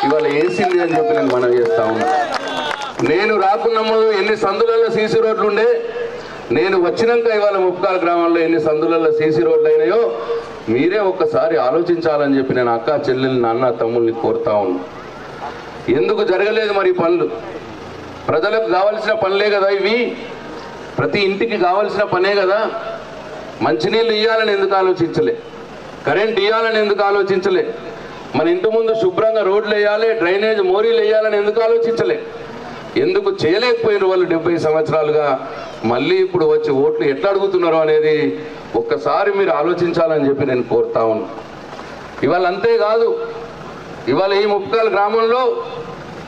ఇవాళ వేసింది అని చెప్పి నేను మనవి చేస్తా ఉన్నా. నేను రాకున్న ముందు ఎన్ని సందులలో సీసీ రోడ్లు ఉండే, నేను వచ్చినాక ఇవాళ ముప్పాల్ గ్రామంలో ఎన్ని సందులలో సీసీ రోడ్లు అయినాయో మీరే ఒక్కసారి ఆలోచించాలని చెప్పి నేను అక్క చెల్లెల్ని, అన్న తమ్ముల్ని కోరుతా ఉన్నా. ఎందుకు జరగలేదు మరి పనులు? ప్రజలకు కావాల్సిన పనులే కదా ఇవి, ప్రతి ఇంటికి కావాల్సిన పనే కదా. మంచినీళ్ళు ఇవ్వాలని ఎందుకు ఆలోచించలే? కరెంట్ ఇవ్వాలని ఎందుకు ఆలోచించలే? మన ఇంటి ముందు శుభ్రంగా రోడ్లు వేయాలి, డ్రైనేజ్ మోరీలు వేయాలని ఎందుకు ఆలోచించలే? ఎందుకు చేయలేకపోయిన వాళ్ళు 70 సంవత్సరాలుగా మళ్ళీ ఇప్పుడు వచ్చి ఓట్లు ఎట్లా అడుగుతున్నారో అనేది ఒక్కసారి మీరు ఆలోచించాలని చెప్పి నేను కోరుతా ఉన్నా. ఇవాళ అంతేకాదు, ఇవాళ ఈ ముప్పాల్ గ్రామంలో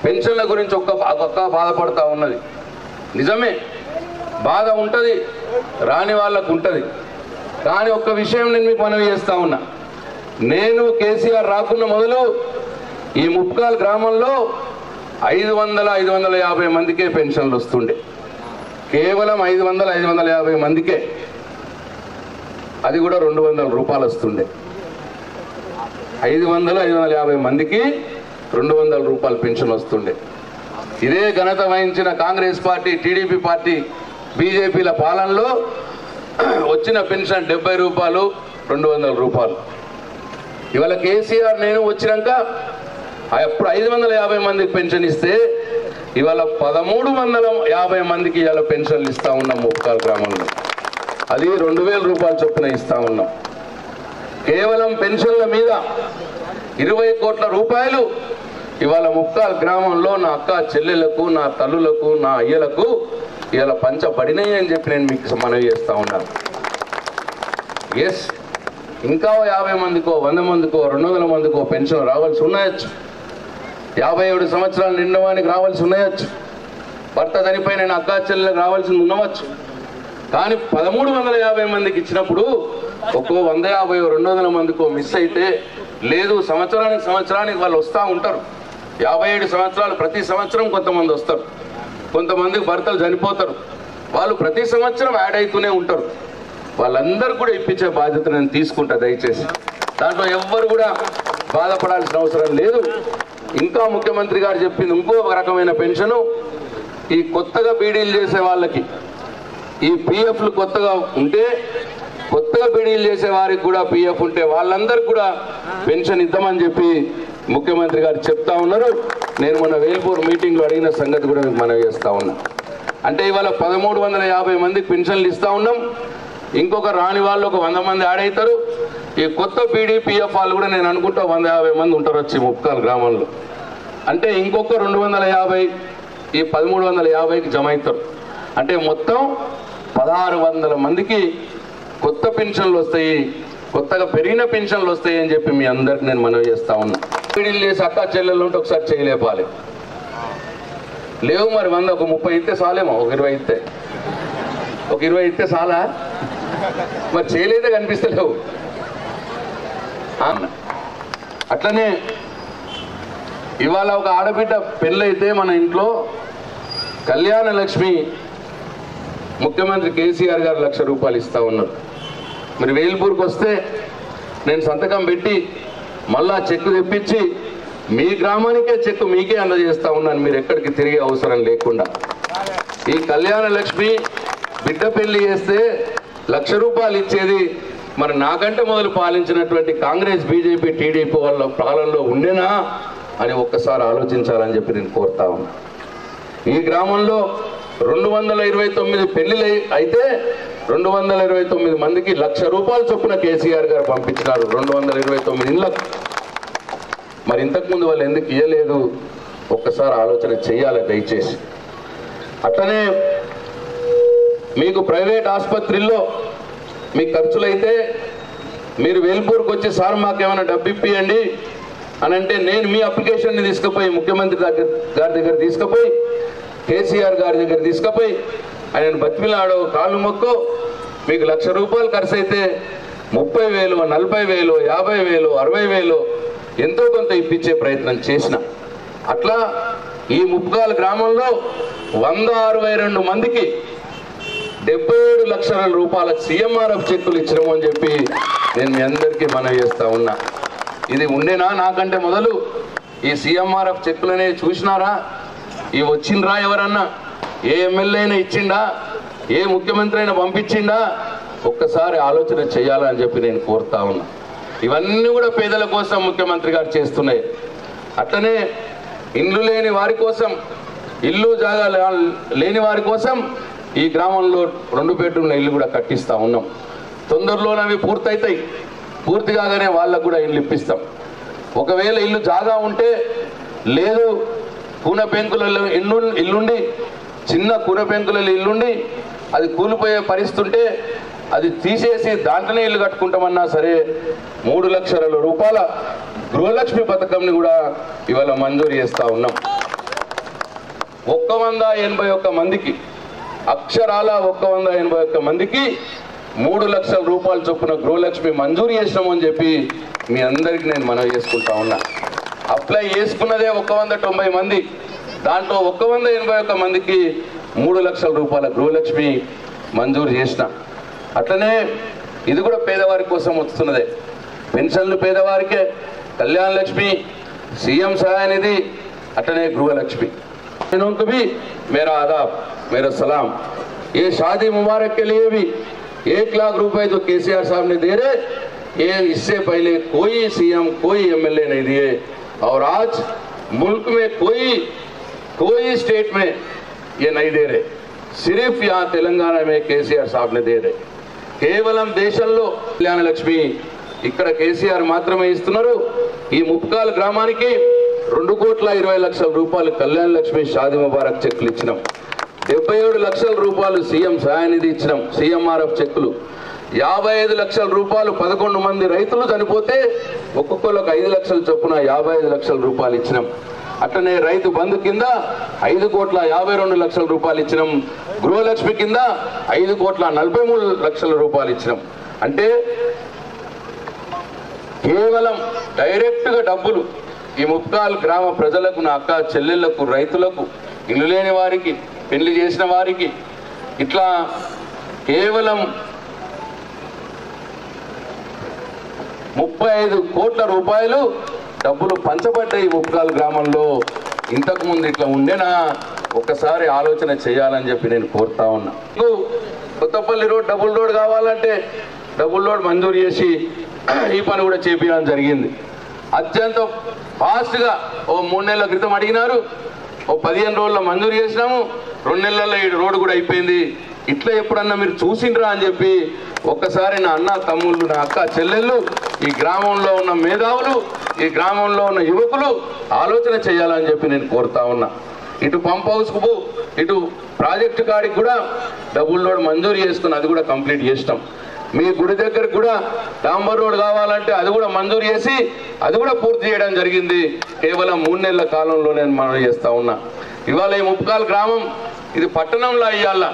పెన్షన్ల గురించి ఒక్క బాధపడతా ఉన్నది. నిజమే, బాధ ఉంటుంది, రాని వాళ్ళకు ఉంటుంది. కానీ ఒక్క విషయం నేను మీకు మనవి చేస్తా ఉన్నా. నేను కేసీఆర్ రాకున్న మొదలు ఈ ముప్పాల్ గ్రామంలో 500-550 మందికే పెన్షన్లు వస్తుండే. కేవలం 500-550 మందికే, అది కూడా 200 రూపాయలు వస్తుండే. 500-550 మందికి 200 రూపాయల పెన్షన్ వస్తుండే. ఇదే ఘనత వహించిన కాంగ్రెస్ పార్టీ, టీడీపీ పార్టీ, బీజేపీల పాలనలో వచ్చిన పెన్షన్ 70 రూపాయలు, 200 రూపాయలు. ఇవాళ కేసీఆర్ నేను వచ్చినాక అప్పుడు 550 మందికి పెన్షన్ ఇస్తే ఇవాళ 1350 మందికి ఇవాళ పెన్షన్లు ఇస్తా ఉన్నాం ముప్పాల్ గ్రామంలో. అది 2000 రూపాయల చొప్పున ఇస్తా ఉన్నాం. కేవలం పెన్షన్ల మీద 20 కోట్ల రూపాయలు ఇవాళ ముప్పాల్ గ్రామంలో నా అక్క చెల్లెలకు, నా తల్లులకు, నా అయ్యలకు ఇవాళ పంచబడినాయి అని చెప్పి నేను మీకు మనవి చేస్తా ఉన్నాను. ఎస్, ఇంకా 50 మందికో, 100 మందికో, 200 మందికో పెన్షన్ రావాల్సి ఉన్నాయచ్చు. 57 సంవత్సరాలు నిండవానికి రావాల్సి ఉన్నాయచ్చు. భర్త చనిపోయిన అక్క చెల్లెలకు రావాల్సి ఉండవచ్చు. కానీ 1350 మందికి ఇచ్చినప్పుడు ఒక్కో 150-200 మందికో మిస్ అయితే లేదు. సంవత్సరానికి వాళ్ళు వస్తూ ఉంటారు. 57 సంవత్సరాలు ప్రతి సంవత్సరం కొంతమంది వస్తారు, కొంతమందికి భర్తలు చనిపోతారు. వాళ్ళు ప్రతి సంవత్సరం యాడ్ అవుతూనే ఉంటారు. వాళ్ళందరూ కూడా ఇప్పించే బాధ్యత నేను తీసుకుంటా. దయచేసి దాంట్లో ఎవ్వరు కూడా బాధపడాల్సిన అవసరం లేదు. ఇంకా ముఖ్యమంత్రి గారు చెప్పింది ఇంకో రకమైన పెన్షను, ఈ కొత్తగా బీడీలు చేసే వాళ్ళకి ఈ పిఎఫ్లు కొత్తగా ఉంటే, కొత్తగా బీడీలు చేసే వారికి కూడా పిఎఫ్ ఉంటే వాళ్ళందరికీ కూడా పెన్షన్ ఇద్దామని చెప్పి ముఖ్యమంత్రి గారు చెప్తా ఉన్నారు. నేను మొన్న వేల్పూర్ మీటింగ్లో అడిగిన సంగతి కూడా మీకు మనవి చేస్తా ఉన్నా. అంటే ఇవాళ 1350 మందికి పెన్షన్లు ఇస్తా ఉన్నాం. ఇంకొక రాని వాళ్ళు ఒక 100 మంది యాడ్ అవుతారు. ఈ కొత్త పీడీపీఎఫ్ వాళ్ళు కూడా నేను అనుకుంటా 150 మంది ఉంటారు వచ్చి ముప్పాల్ గ్రామంలో. అంటే ఇంకొక 250 ఈ 1350కి జమ అవుతారు. అంటే మొత్తం 1600 మందికి కొత్త పెన్షన్లు వస్తాయి, కొత్తగా పెరిగిన పెన్షన్లు వస్తాయి అని చెప్పి మీ అందరికి నేను మనవి చేస్తా ఉన్నా. వీడిల్లు చేసి అక్క చెల్లెళ్ళు ఉంటే ఒకసారి చేయలేపాలి. లేవు మరి 100 ఒక 30 ఇస్తే చాలేమో, ఒక 20 ఇస్తే, ఒక 20 ఇస్తే చాలా, మరి చేయలేదే కనిపిస్తలేవు. అట్లనే ఇవాళ ఒక ఆడబిడ్డ పెళ్ళైతే మన ఇంట్లో కళ్యాణ లక్ష్మి ముఖ్యమంత్రి కేసీఆర్ గారు 1,00,000 రూపాయలు ఇస్తా ఉన్నారు. మీరు వేల్పూర్కి వస్తే నేను సంతకం పెట్టి మళ్ళా చెక్కు తెప్పించి మీ గ్రామానికే చెక్కు మీకే అందజేస్తా ఉన్నాను, మీరు ఎక్కడికి తిరిగే అవసరం లేకుండా. ఈ కళ్యాణ లక్ష్మి బిడ్డ పెళ్లి చేస్తే 1,00,000 రూపాయలు ఇచ్చేది మరి నాకంటే మొదలు పాలించినటువంటి కాంగ్రెస్ బీజేపీ టీడీపీ వాళ్ళ పాలనలో ఉండేనా అని ఒక్కసారి ఆలోచించాలని చెప్పి నేను కోరుతా ఉన్నా. ఈ గ్రామంలో 229 పెళ్లిలు అయితే 229 మందికి 1,00,000 రూపాయలు చొప్పున కేసీఆర్ గారు పంపించినారు 229 ఇళ్లకు. మరి ఇంతకుముందు వాళ్ళు ఎందుకు ఇవ్వలేదు ఒక్కసారి ఆలోచన చెయ్యాలి దయచేసి. అట్లనే మీకు ప్రైవేట్ ఆసుపత్రుల్లో మీ ఖర్చులైతే మీరు వేల్పూర్కి వచ్చి సార్ మాకేమైనా డబ్బు ఇప్పియండి అని అంటే నేను మీ అప్లికేషన్ని తీసుకుపోయి ముఖ్యమంత్రి గారి దగ్గర తీసుకుపోయి కేసీఆర్ గారి దగ్గర తీసుకుపోయి ఆయన బతిమిలాడో కాళ్ళు మొక్కో మీకు 1,00,000 రూపాయలు ఖర్చు అయితే 30,000, 40,000, 50,000, 60,000 ఎంతో కొంత ఇప్పించే ప్రయత్నం చేసిన. అట్లా ఈ ముప్కాల గ్రామంలో 162 మందికి 77 లక్షల రూపాయల CMRF చెక్కులు ఇచ్చినాము అని చెప్పి నేను మీ అందరికీ మనవి చేస్తా ఉన్నా. ఇది ఉండేనా నాకంటే మొదలు? ఈ CMRF చెక్కులనే చూసినారా? ఇవి వచ్చిండ్రా? ఎవరన్నా ఏ ఎమ్మెల్యే అయినా ఇచ్చిండా? ఏ ముఖ్యమంత్రి అయినా పంపించిండా? ఒక్కసారి ఆలోచన చేయాలని చెప్పి నేను కోరుతా ఉన్నా. ఇవన్నీ కూడా పేదల కోసం ముఖ్యమంత్రి గారు చేస్తున్నాయి. అట్లనే ఇల్లు లేని వారి కోసం, ఇల్లు జాగా లేని వారి కోసం ఈ గ్రామంలో 2 బెడ్రూమ్ల ఇల్లు కూడా కట్టిస్తూ ఉన్నాం. తొందరలోనే అవి పూర్తవుతాయి. పూర్తి కాగానే వాళ్ళకు కూడా ఇల్లు ఇప్పిస్తాం. ఒకవేళ ఇల్లు జాగా ఉంటే లేదు, కూన పెంకులలో ఇల్లుండి, చిన్న కూన పెంకులలో ఇల్లుండి అది కూలిపోయే పరిస్థితి ఉంటే అది తీసేసి దాంట్లోనే ఇల్లు కట్టుకుంటామన్నా సరే 3 లక్షల రూపాయల గృహలక్ష్మి పథకంని కూడా ఇవాళ మంజూరు చేస్తూ ఉన్నాం. 181 మందికి, అక్షరాల 181 మందికి 3 లక్షల రూపాయలు చొప్పున గృహలక్ష్మి మంజూరు చేసినామని చెప్పి మీ అందరికీ నేను మనవి చేసుకుంటా ఉన్నా. అప్లై చేసుకున్నదే 190 మంది, దాంట్లో 181 మందికి 3 లక్షల రూపాయల గృహలక్ష్మి మంజూరు చేసిన. అట్లనే ఇది కూడా పేదవారి కోసం వస్తున్నదే. పెన్షన్లు పేదవారికే, కళ్యాణ లక్ష్మి, CM సహాయ నిధి, అట్లనే గృహలక్ష్మి. को भी मेरा आदाब, मेरा सलाम। ये शादी मुबारक के लिए भी 1 लाख रुपए जो KCR साहब ने दे रहे, ये इससे पहले कोई CM, कोई MLA नहीं दिए। और आज मुल्क में कोई स्टेट में ये नहीं दे रहे, सिर्फ यहाँ तेलंगाना में KCR साहब ने दे रहे। కేవలం దేశంలో కళ్యాణ లక్ష్మి ఇక్కడ కేసీఆర్ మాత్రమే ఇస్తున్నారు. ఈ ముప్కాల్ గ్రామానికి 2,20,00,000 రూపాయలు కళ్యాణ లక్ష్మి షాదీ ముబారక్ చెక్కులు ఇచ్చినాం. 77 లక్షల రూపాయలు CM సహాయనిధి ఇచ్చినాం, CMRF చెక్కులు. 55 లక్షల రూపాయలు 11 మంది రైతులు చనిపోతే ఒక్కొక్కరికి 5 లక్షల చొప్పున 55 లక్షల రూపాయలు ఇచ్చినాం. అట్లనే రైతు బంధు కింద 5,52,00,000 రూపాయలు ఇచ్చినాం. గృహలక్ష్మి కింద 5,43,00,000 రూపాయలు ఇచ్చినాం. అంటే కేవలం డైరెక్ట్గా డబ్బులు ఈ ముప్కాల్ గ్రామ ప్రజలకు, నా అక్క చెల్లెళ్లకు, రైతులకు, ఇల్లు లేని వారికి, పెళ్లి చేసిన వారికి ఇట్లా కేవలం 35 కోట్ల రూపాయలు డబ్బులు పంచబడ్డాయి ముప్కాల్ గ్రామంలో. ఇంతకుముందు ఇట్లా ఉండేనా? ఒక్కసారి ఆలోచన చేయాలని చెప్పి నేను కోరుతా ఉన్నా. కొత్తపల్లి రోడ్ డబుల్ రోడ్ కావాలంటే డబుల్ రోడ్ మంజూరు చేసి ఈ పని కూడా చేపించడం జరిగింది. అత్యంత ఫాస్ట్గా 3 నెలల క్రితం అడిగినారు, 15 రోజుల్లో మంజూరు చేసినాము, 2 నెలల్లో ఈ రోడ్డు కూడా అయిపోయింది. ఇట్లా ఎప్పుడన్నా మీరు చూసిండ్రా అని చెప్పి ఒక్కసారి నా అన్న తమ్ముళ్ళు, నా అక్క చెల్లెళ్ళు, ఈ గ్రామంలో ఉన్న మేధావులు, ఈ గ్రామంలో ఉన్న యువకులు ఆలోచన చేయాలని చెప్పి నేను కోరుతా ఉన్నా. ఇటు పంప్ హౌస్కు, ఇటు ప్రాజెక్టు కాడికి కూడా డబుల్ రోడ్ మంజూరు చేసుకుని అది కూడా కంప్లీట్ చేసినాం. మీ గుడి దగ్గరకు కూడా డాంబర్ రోడ్ కావాలంటే అది కూడా మంజూరు చేసి అది కూడా పూర్తి చేయడం జరిగింది. కేవలం 3 నెలల కాలంలో నేను మనం చేస్తా ఉన్నా. ఇవాళ ఈ ముప్కాల్ గ్రామం ఇది పట్టణంలో అయ్యాల,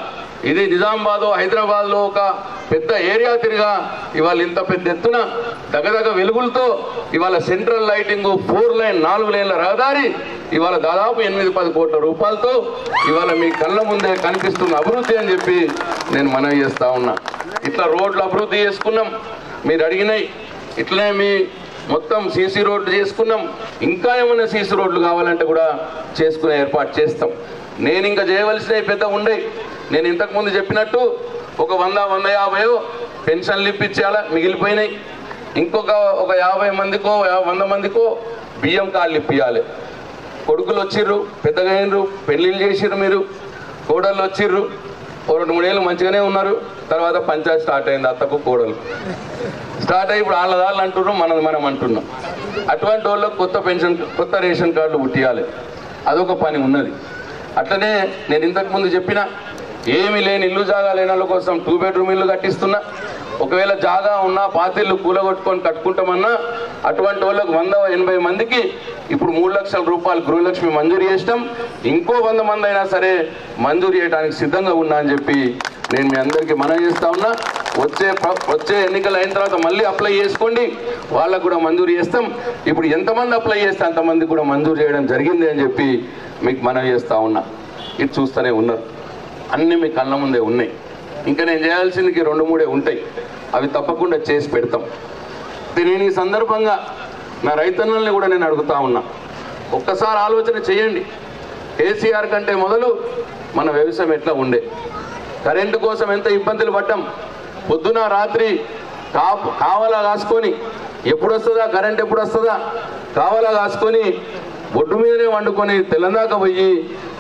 ఇది నిజామాబాద్ హైదరాబాద్లో ఒక పెద్ద ఏరియా తిరిగా ఇవాళ ఇంత పెద్ద ఎత్తున దగదగ వెలుగులతో ఇవాళ సెంట్రల్ లైటింగ్, 4 లైన్ 4 లేన్ల రహదారి ఇవాళ దాదాపు 8-10 కోట్ల రూపాయలతో ఇవాళ మీ కళ్ళ ముందే కనిపిస్తున్న అభివృద్ధి అని చెప్పి నేను మనవి చేస్తా ఉన్నా. ఇట్లా రోడ్లు అభివృద్ధి చేసుకున్నాం, మీరు అడిగినాయి. ఇట్లనే మీ మొత్తం సీసీ రోడ్లు చేసుకున్నాం. ఇంకా ఏమైనా సీసీ రోడ్లు కావాలంటే కూడా చేసుకునే ఏర్పాటు చేస్తాం. నేను ఇంకా చేయవలసినవి పెద్ద ఉండే. నేను ఇంతకుముందు చెప్పినట్టు ఒక 100-150 పెన్షన్లు ఇప్పించాలా, మిగిలిపోయినాయి. ఇంకొక 50 మందికో 100 మందికో బియ్యం కార్డులు ఇప్పించాలి. కొడుకులు వచ్చిర్రు, పెద్దగా అయినరు, పెళ్ళిళ్ళు చేసిర్రు, మీరు కోడళ్ళు వచ్చిర్రు, 2-3 ఏళ్ళు మంచిగానే ఉన్నారు. తర్వాత పంచాయతీ స్టార్ట్ అయింది, అత్తకు కోడలు స్టార్ట్ అయ్యి ఇప్పుడు వాళ్ళదాళ్ళు అంటున్నాం, మనం అంటున్నాం. అటువంటి వాళ్ళకు కొత్త రేషన్ కార్డులు పుట్టియాలి, అదొక పని ఉన్నది. అట్లనే నేను ఇంతకుముందు చెప్పిన ఏమీ లేని ఇల్లు జాగా లేని వాళ్ళ కోసం 2 బెడ్రూమ్ ఇల్లు కట్టిస్తున్నా. ఒకవేళ జాగా ఉన్నా పాతిళ్ళు కూలగొట్టుకొని కట్టుకుంటామన్నా అటువంటి వాళ్ళకు 180 మందికి ఇప్పుడు 3 లక్షల రూపాయలు గృహలక్ష్మి మంజూరు చేసినాం. ఇంకో 100 మంది అయినా సరే మంజూరు చేయడానికి సిద్ధంగా ఉన్నా అని చెప్పి నేను మీ అందరికీ మనవి చేస్తా ఉన్నా. వచ్చే ఎన్నికలు అయిన తర్వాత మళ్ళీ అప్లై చేసుకోండి, వాళ్ళకు కూడా మంజూరు చేస్తాం. ఇప్పుడు ఎంతమంది అప్లై చేస్తే అంతమంది కూడా మంజూరు చేయడం జరిగింది అని చెప్పి మీకు మనవి చేస్తా ఉన్నా. ఇది చూస్తూనే ఉన్నారు, అన్నీ మీ కళ్ళ ముందే ఉన్నాయి. ఇంకా నేను చేయాల్సిందికి 2-3 ఉంటాయి, అవి తప్పకుండా చేసి పెడతాం. నేను ఈ సందర్భంగా నా రైతన్నల్ని కూడా నేను అడుగుతా ఉన్నా, ఒక్కసారి ఆలోచన చేయండి. కేసీఆర్ కంటే మొదలు మన వ్యవసాయం ఎట్లా ఉండే, కరెంటు కోసం ఎంత ఇబ్బందులు పడ్డాం. పొద్దున రాత్రి కావలా కాసుకొని ఎప్పుడు వస్తుందా కరెంట్, ఎప్పుడు వస్తుందా కావలా కాసుకొని బొడ్డు మీదనే వండుకొని తెలంగాణ పోయి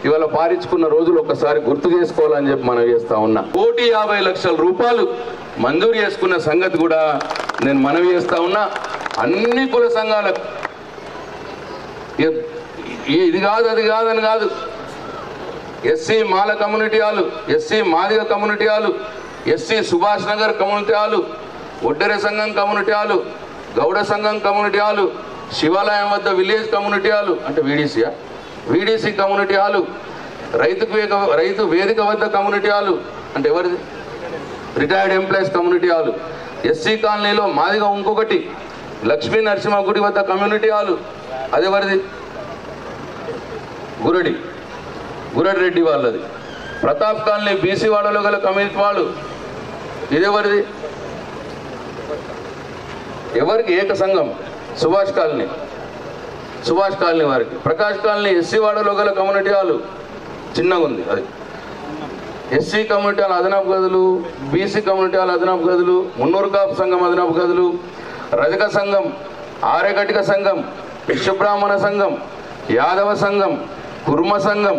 ఇవాళ పారించుకున్న రోజులు ఒక్కసారి గుర్తు చేసుకోవాలని చెప్పి మనం చేస్తా ఉన్నా. 1,50,00,000 రూపాయలు మంజూరు చేసుకున్న సంగతి కూడా నేను మనవి చేస్తా ఉన్నా. అన్ని కుల సంఘాలకు ఇది కాదు అది కాదని కాదు, ఎస్సీ మాల కమ్యూనిటీ హాలు, ఎస్సీ మాదిగ community hall, SC Subhash Nagar community hall, ఒడ్డెర సంఘం కమ్యూనిటీ హాలు, గౌడ సంఘం కమ్యూనిటీ హాలు, శివాలయం వద్ద విలేజ్ కమ్యూనిటీ హాలు అంటే వీడీసీ కమ్యూనిటీ హాలు, రైతు వేదిక వద్ద కమ్యూనిటీ హాలు అంటే ఎవరిది, retired employees community hall, SC కాలనీలో మాదిగా ఇంకొకటి, లక్ష్మీ నరసింహ గుడి వద్ద కమ్యూనిటీ హాలు అదెవరిది, గురడి రెడ్డి వాళ్ళది, ప్రతాప్ కాలనీ బీసీ వాడలో గల కమ్యూనిటీ వాళ్ళు ఇదెవరిది, ఎవరికి ఏక సంఘం సుభాష్ కాలనీ వారికి, ప్రకాష్ కాలనీ ఎస్సీ వాడలో గల కమ్యూనిటీ హాలు చిన్నగా ఉంది, అది ఎస్సీ కమ్యూనిటీ హాల్ అదనపు గదులు, బీసీ కమ్యూనిటీ హాల్ అదనపు గదులు, మున్నూరు కాపు సంఘం అదనపు గదులు, రజక సంఘం, ఆర్యఘటిక సంఘం, విశ్వబ్రాహ్మణ సంఘం, యాదవ సంఘం, కుర్మ సంఘం,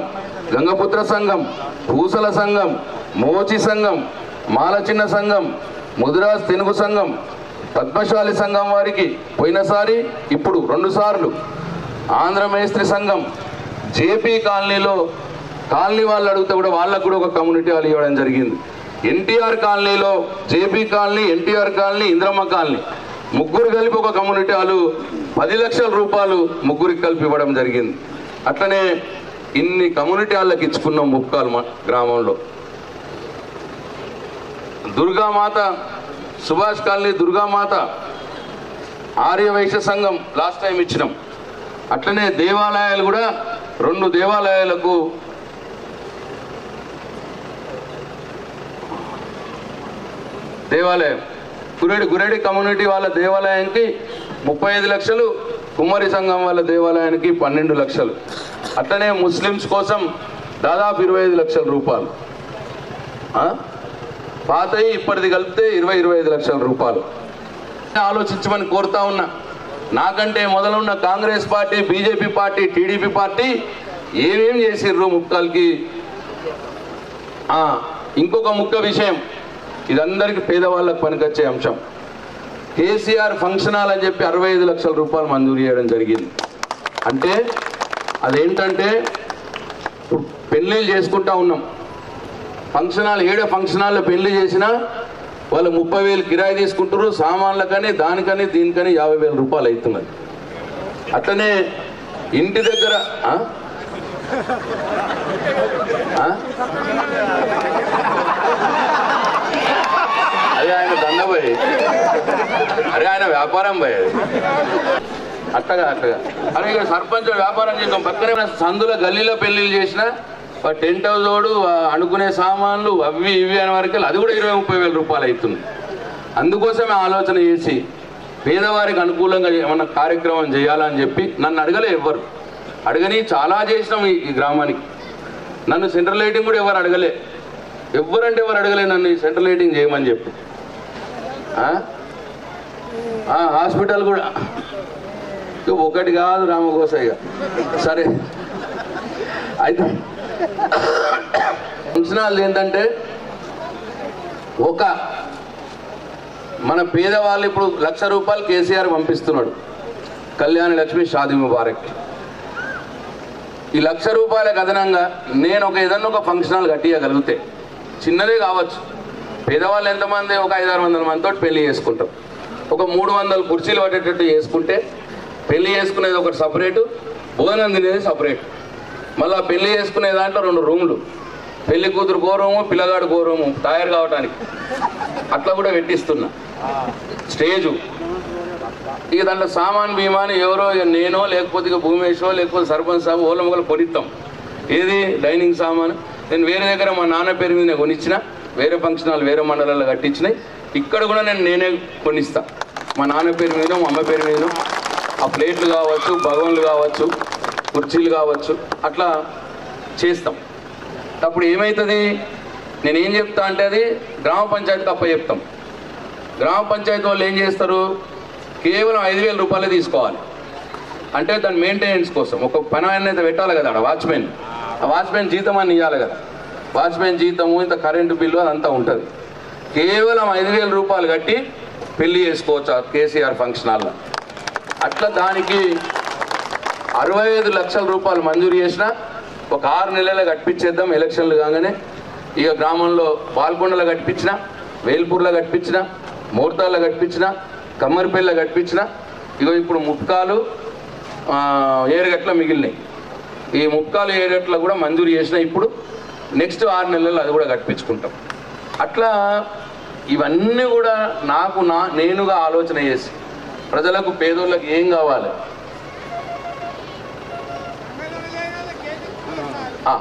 గంగపుత్ర సంఘం, పూసల సంఘం, మోచి సంఘం, మాలచిన్న సంఘం, ముదిరాజ్ తెనుగు సంఘం, పద్మశాలి సంఘం వారికి పోయినసారి ఇప్పుడు 2 సార్లు, ఆంధ్ర మేస్త్రి సంఘం, జేపీ కాలనీలో కాలనీ వాళ్ళు అడిగితే కూడా వాళ్ళకు కూడా ఒక కమ్యూనిటీ హాల్ ఇవ్వడం జరిగింది. ఎన్టీఆర్ కాలనీలో JP colony, NTR colony, Indiramma colony ముగ్గురు కలిపి ఒక కమ్యూనిటీ హాలు 10 లక్షల రూపాయలు ముగ్గురికి కలిపి ఇవ్వడం జరిగింది. అట్లనే ఇన్ని కమ్యూనిటీ హాళ్ళకి ఇచ్చుకున్నాం ముప్కాల్ గ్రామంలో. దుర్గామాత సుభాష్ కాలనీ దుర్గామాత ఆర్య వైశ్య సంఘం లాస్ట్ టైం ఇచ్చినాం. అట్లనే దేవాలయాలు కూడా 2 దేవాలయాలకు దేవాలయం గురెడి కమ్యూనిటీ వాళ్ళ దేవాలయానికి 35 లక్షలు, కుమ్మరి సంఘం వాళ్ళ దేవాలయానికి 12 లక్షలు. అట్లనే ముస్లిమ్స్ కోసం దాదాపు 25 లక్షల రూపాయలు, పాతయి ఇప్పటిది కలిపితే 20-25 లక్షల రూపాయలు ఆలోచించమని కోరుతా ఉన్నా. నాకంటే మొదలున్న Congress party, BJP party, TDP party ఏమేం చేసిర్రు ముప్కాల్కి ఇంకొక ముఖ్య విషయం, ఇదందరికీ పేదవాళ్ళకు పనికొచ్చే అంశం. కేసీఆర్ ఫంక్షన్ హాల్ అని చెప్పి 65 లక్షల రూపాయలు మంజూరు చేయడం జరిగింది. అంటే అదేంటంటే పెళ్ళిళ్ళు చేసుకుంటా ఉన్నాం, ఫంక్షన్ హాల్ ఫంక్షన్ హాల్లో పెళ్లి చేసినా వాళ్ళు 30,000 కిరాయి తీసుకుంటారు, సామాన్లకని దానికని దీనికని 50,000 రూపాయలు అవుతున్నది. అట్లనే ఇంటి దగ్గర అదే ఆయన దండపోయి, అరే ఆయన వ్యాపారం పోయి, అట్టగా అరే ఇక్కడ సర్పంచ్ వ్యాపారం చేద్దాం, పక్కనే సందుల గల్లీలో పెళ్లిళ్ళు చేసిన టెంట్ హౌస్ తోడు అనుకునే సామాన్లు అవి ఇవి అనే వరకు అది కూడా 20-30 వేల రూపాయలు అవుతుంది. అందుకోసమే ఆలోచన చేసి పేదవారికి అనుకూలంగా ఏమన్నా కార్యక్రమం చేయాలని చెప్పి నన్ను అడగలే, ఎవ్వరు అడగని చాలా చేసినాం ఈ గ్రామానికి. నన్ను సెంట్రల్ లైటింగ్ కూడా ఎవరు అడగలే, ఎవరంటే ఎవరు అడగలే నన్ను ఈ సెంట్రల్ లైటింగ్ చేయమని చెప్పి. హాస్పిటల్ కూడా ఒకటి కాదు రామగోసయ్య. సరే అయితే ఫంక్షన్ హాల్ ఏంటంటే మన పేదవాళ్ళు ఇప్పుడు 1,00,000 రూపాయలు కేసీఆర్ పంపిస్తున్నాడు కళ్యాణ లక్ష్మి షాదీ ముబారక్. ఈ 1,00,000 రూపాయలకు అదనంగా నేను ఏదన్నా ఒక ఫంక్షన్ హాల్ కట్టియగలిగితే, చిన్నదే కావచ్చు, పేదవాళ్ళు ఎంతమంది ఒక 500-600 మందితో పెళ్లి చేసుకుంటాం, ఒక 300 కుర్చీలు పట్టేటట్టు చేసుకుంటే పెళ్లి చేసుకునేది ఒకటి సపరేటు, భోజనం తినేది సపరేట్. మళ్ళీ పెళ్లి చేసుకునే దాంట్లో 2 రూములు, పెళ్లి కూతురు రూము, పిల్లగాడు రూము తయారు కావడానికి అట్లా కూడా పెట్టిస్తున్నా స్టేజు. ఇక దాంట్లో సామాన్ భీమాని ఎవరో నేనో లేకపోతే ఇక భూమేషో లేకపోతే సర్పంచ్ సాబు ఓళ్ళ మొగలు కొనిస్తాం. ఏది డైనింగ్ సామాన్ నేను వేరే దగ్గర మా నాన్న పేరు మీద కొనిచ్చిన, వేరే ఫంక్షన్ హాల్ వేరే మండలాల్లో కట్టించినాయి, ఇక్కడ కూడా నేనే కొనిస్తా మా నాన్న పేరు మీద మా అమ్మ పేరు మీద. ఆ ప్లేట్లు కావచ్చు, భగవన్లు కావచ్చు, కుర్చీలు కావచ్చు, అట్లా చేస్తాం. అప్పుడు ఏమవుతుంది, నేనేం చెప్తా అంటే అది గ్రామ పంచాయతీకి అప్పచెప్తాం. గ్రామ పంచాయతీ వాళ్ళు ఏం చేస్తారు, కేవలం 5,000 రూపాయలే తీసుకోవాలి. అంటే దాని మెయింటెనెన్స్ కోసం ఒక పని అయితే పెట్టాలి కదా, అక్కడ వాచ్మెన్, ఆ వాచ్మెన్ జీతం అని ఇవ్వాలి కదా, వాచ్మెన్ జీతము ఇంత కరెంటు బిల్లు అదంతా ఉంటుంది. కేవలం 5,000 రూపాయలు కట్టి పెళ్లి చేసుకోవచ్చు ఆ కేసీఆర్ ఫంక్షన్ హాల్లో. అట్లా దానికి 65 లక్షల రూపాయలు మంజూరు చేసిన ఒక 6 నెలలు కట్టించేద్దాం. ఎలక్షన్లు కాగానే ఇక గ్రామంలో పాల్కొండలో కట్టించిన, వేల్పూర్లో కట్టించిన, మోర్తాల్లో కట్టించిన, కమ్మరిపల్లిలో కట్టించిన. ఇక ఇప్పుడు ముప్కాలు ఏరుగట్ల మిగిలినాయి. ఈ ముప్కాలు ఏరుగట్ల కూడా మంజూరు చేసిన. ఇప్పుడు నెక్స్ట్ 6 నెలల్లో అది కూడా కట్టించుకుంటాం. అట్లా ఇవన్నీ కూడా నేనుగా ఆలోచన చేసి ప్రజలకు పేదోళ్ళకి ఏం కావాలి,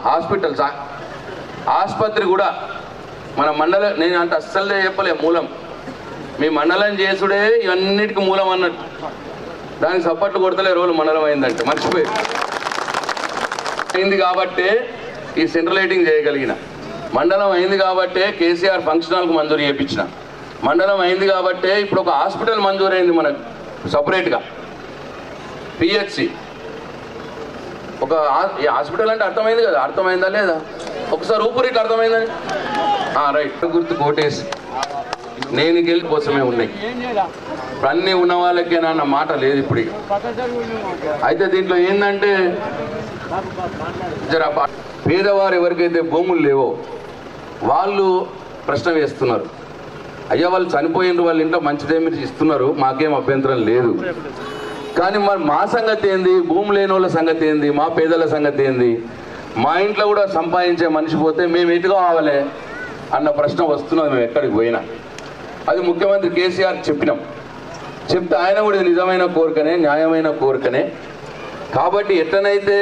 హాస్పిటల్స్ ఆసుపత్రి కూడా మన మండలం, నేను అంటే అస్సలే చెప్పలే మూలం, మీ మండలం చేసుడే ఇవన్నిటికీ మూలం అన్నట్టు. దానికి సపోర్ట్లు కొడతలే రోజులు మండలం అయిందంటే మర్చిపోయి అయింది కాబట్టే ఈ సెంట్రల్ లైటింగ్ చేయగలిగిన. మండలం అయింది కాబట్టే కేసీఆర్ ఫంక్షన్ హాల్కు మంజూరు చేయించిన. మండలం అయింది కాబట్టే ఇప్పుడు ఒక హాస్పిటల్ మంజూరు అయింది మనకు సపరేట్గా, పిహెచ్సి. ఒక హాస్పిటల్ అంటే అర్థమైంది కదా, అర్థమైందా లేదా ఒకసారి ఊపిరికి అర్థమైందని రైట్. గుర్తు కోటేసి నేను గెలిచి కోసమే ఉన్నాయి, అన్నీ ఉన్న వాళ్ళకేనా అన్న మాట లేదు ఇప్పుడు. అయితే దీంట్లో ఏంటంటే జర పేదవారు ఎవరికైతే భూములు లేవో వాళ్ళు ప్రశ్న వేస్తున్నారు, అయ్యా వాళ్ళు చనిపోయిన వాళ్ళ ఇంట్లో మంచిదేమి ఇస్తున్నారు, మాకేం అభ్యంతరం లేదు, కానీ మరి మా సంగతి ఏంది, భూమి లేని వాళ్ళ సంగతి ఏంది, మా పేదల సంగతి ఏంది, మా ఇంట్లో కూడా సంపాదించే మనిషి పోతే మేము ఎటు కావాలి అన్న ప్రశ్న వస్తున్నది. మేము ఎక్కడికి పోయినా అది ముఖ్యమంత్రి కేసీఆర్ చెప్పినాం, చెప్తే ఆయన కూడా నిజమైన కోరికనే, న్యాయమైన కోరికనే. కాబట్టి ఎట్లనైతే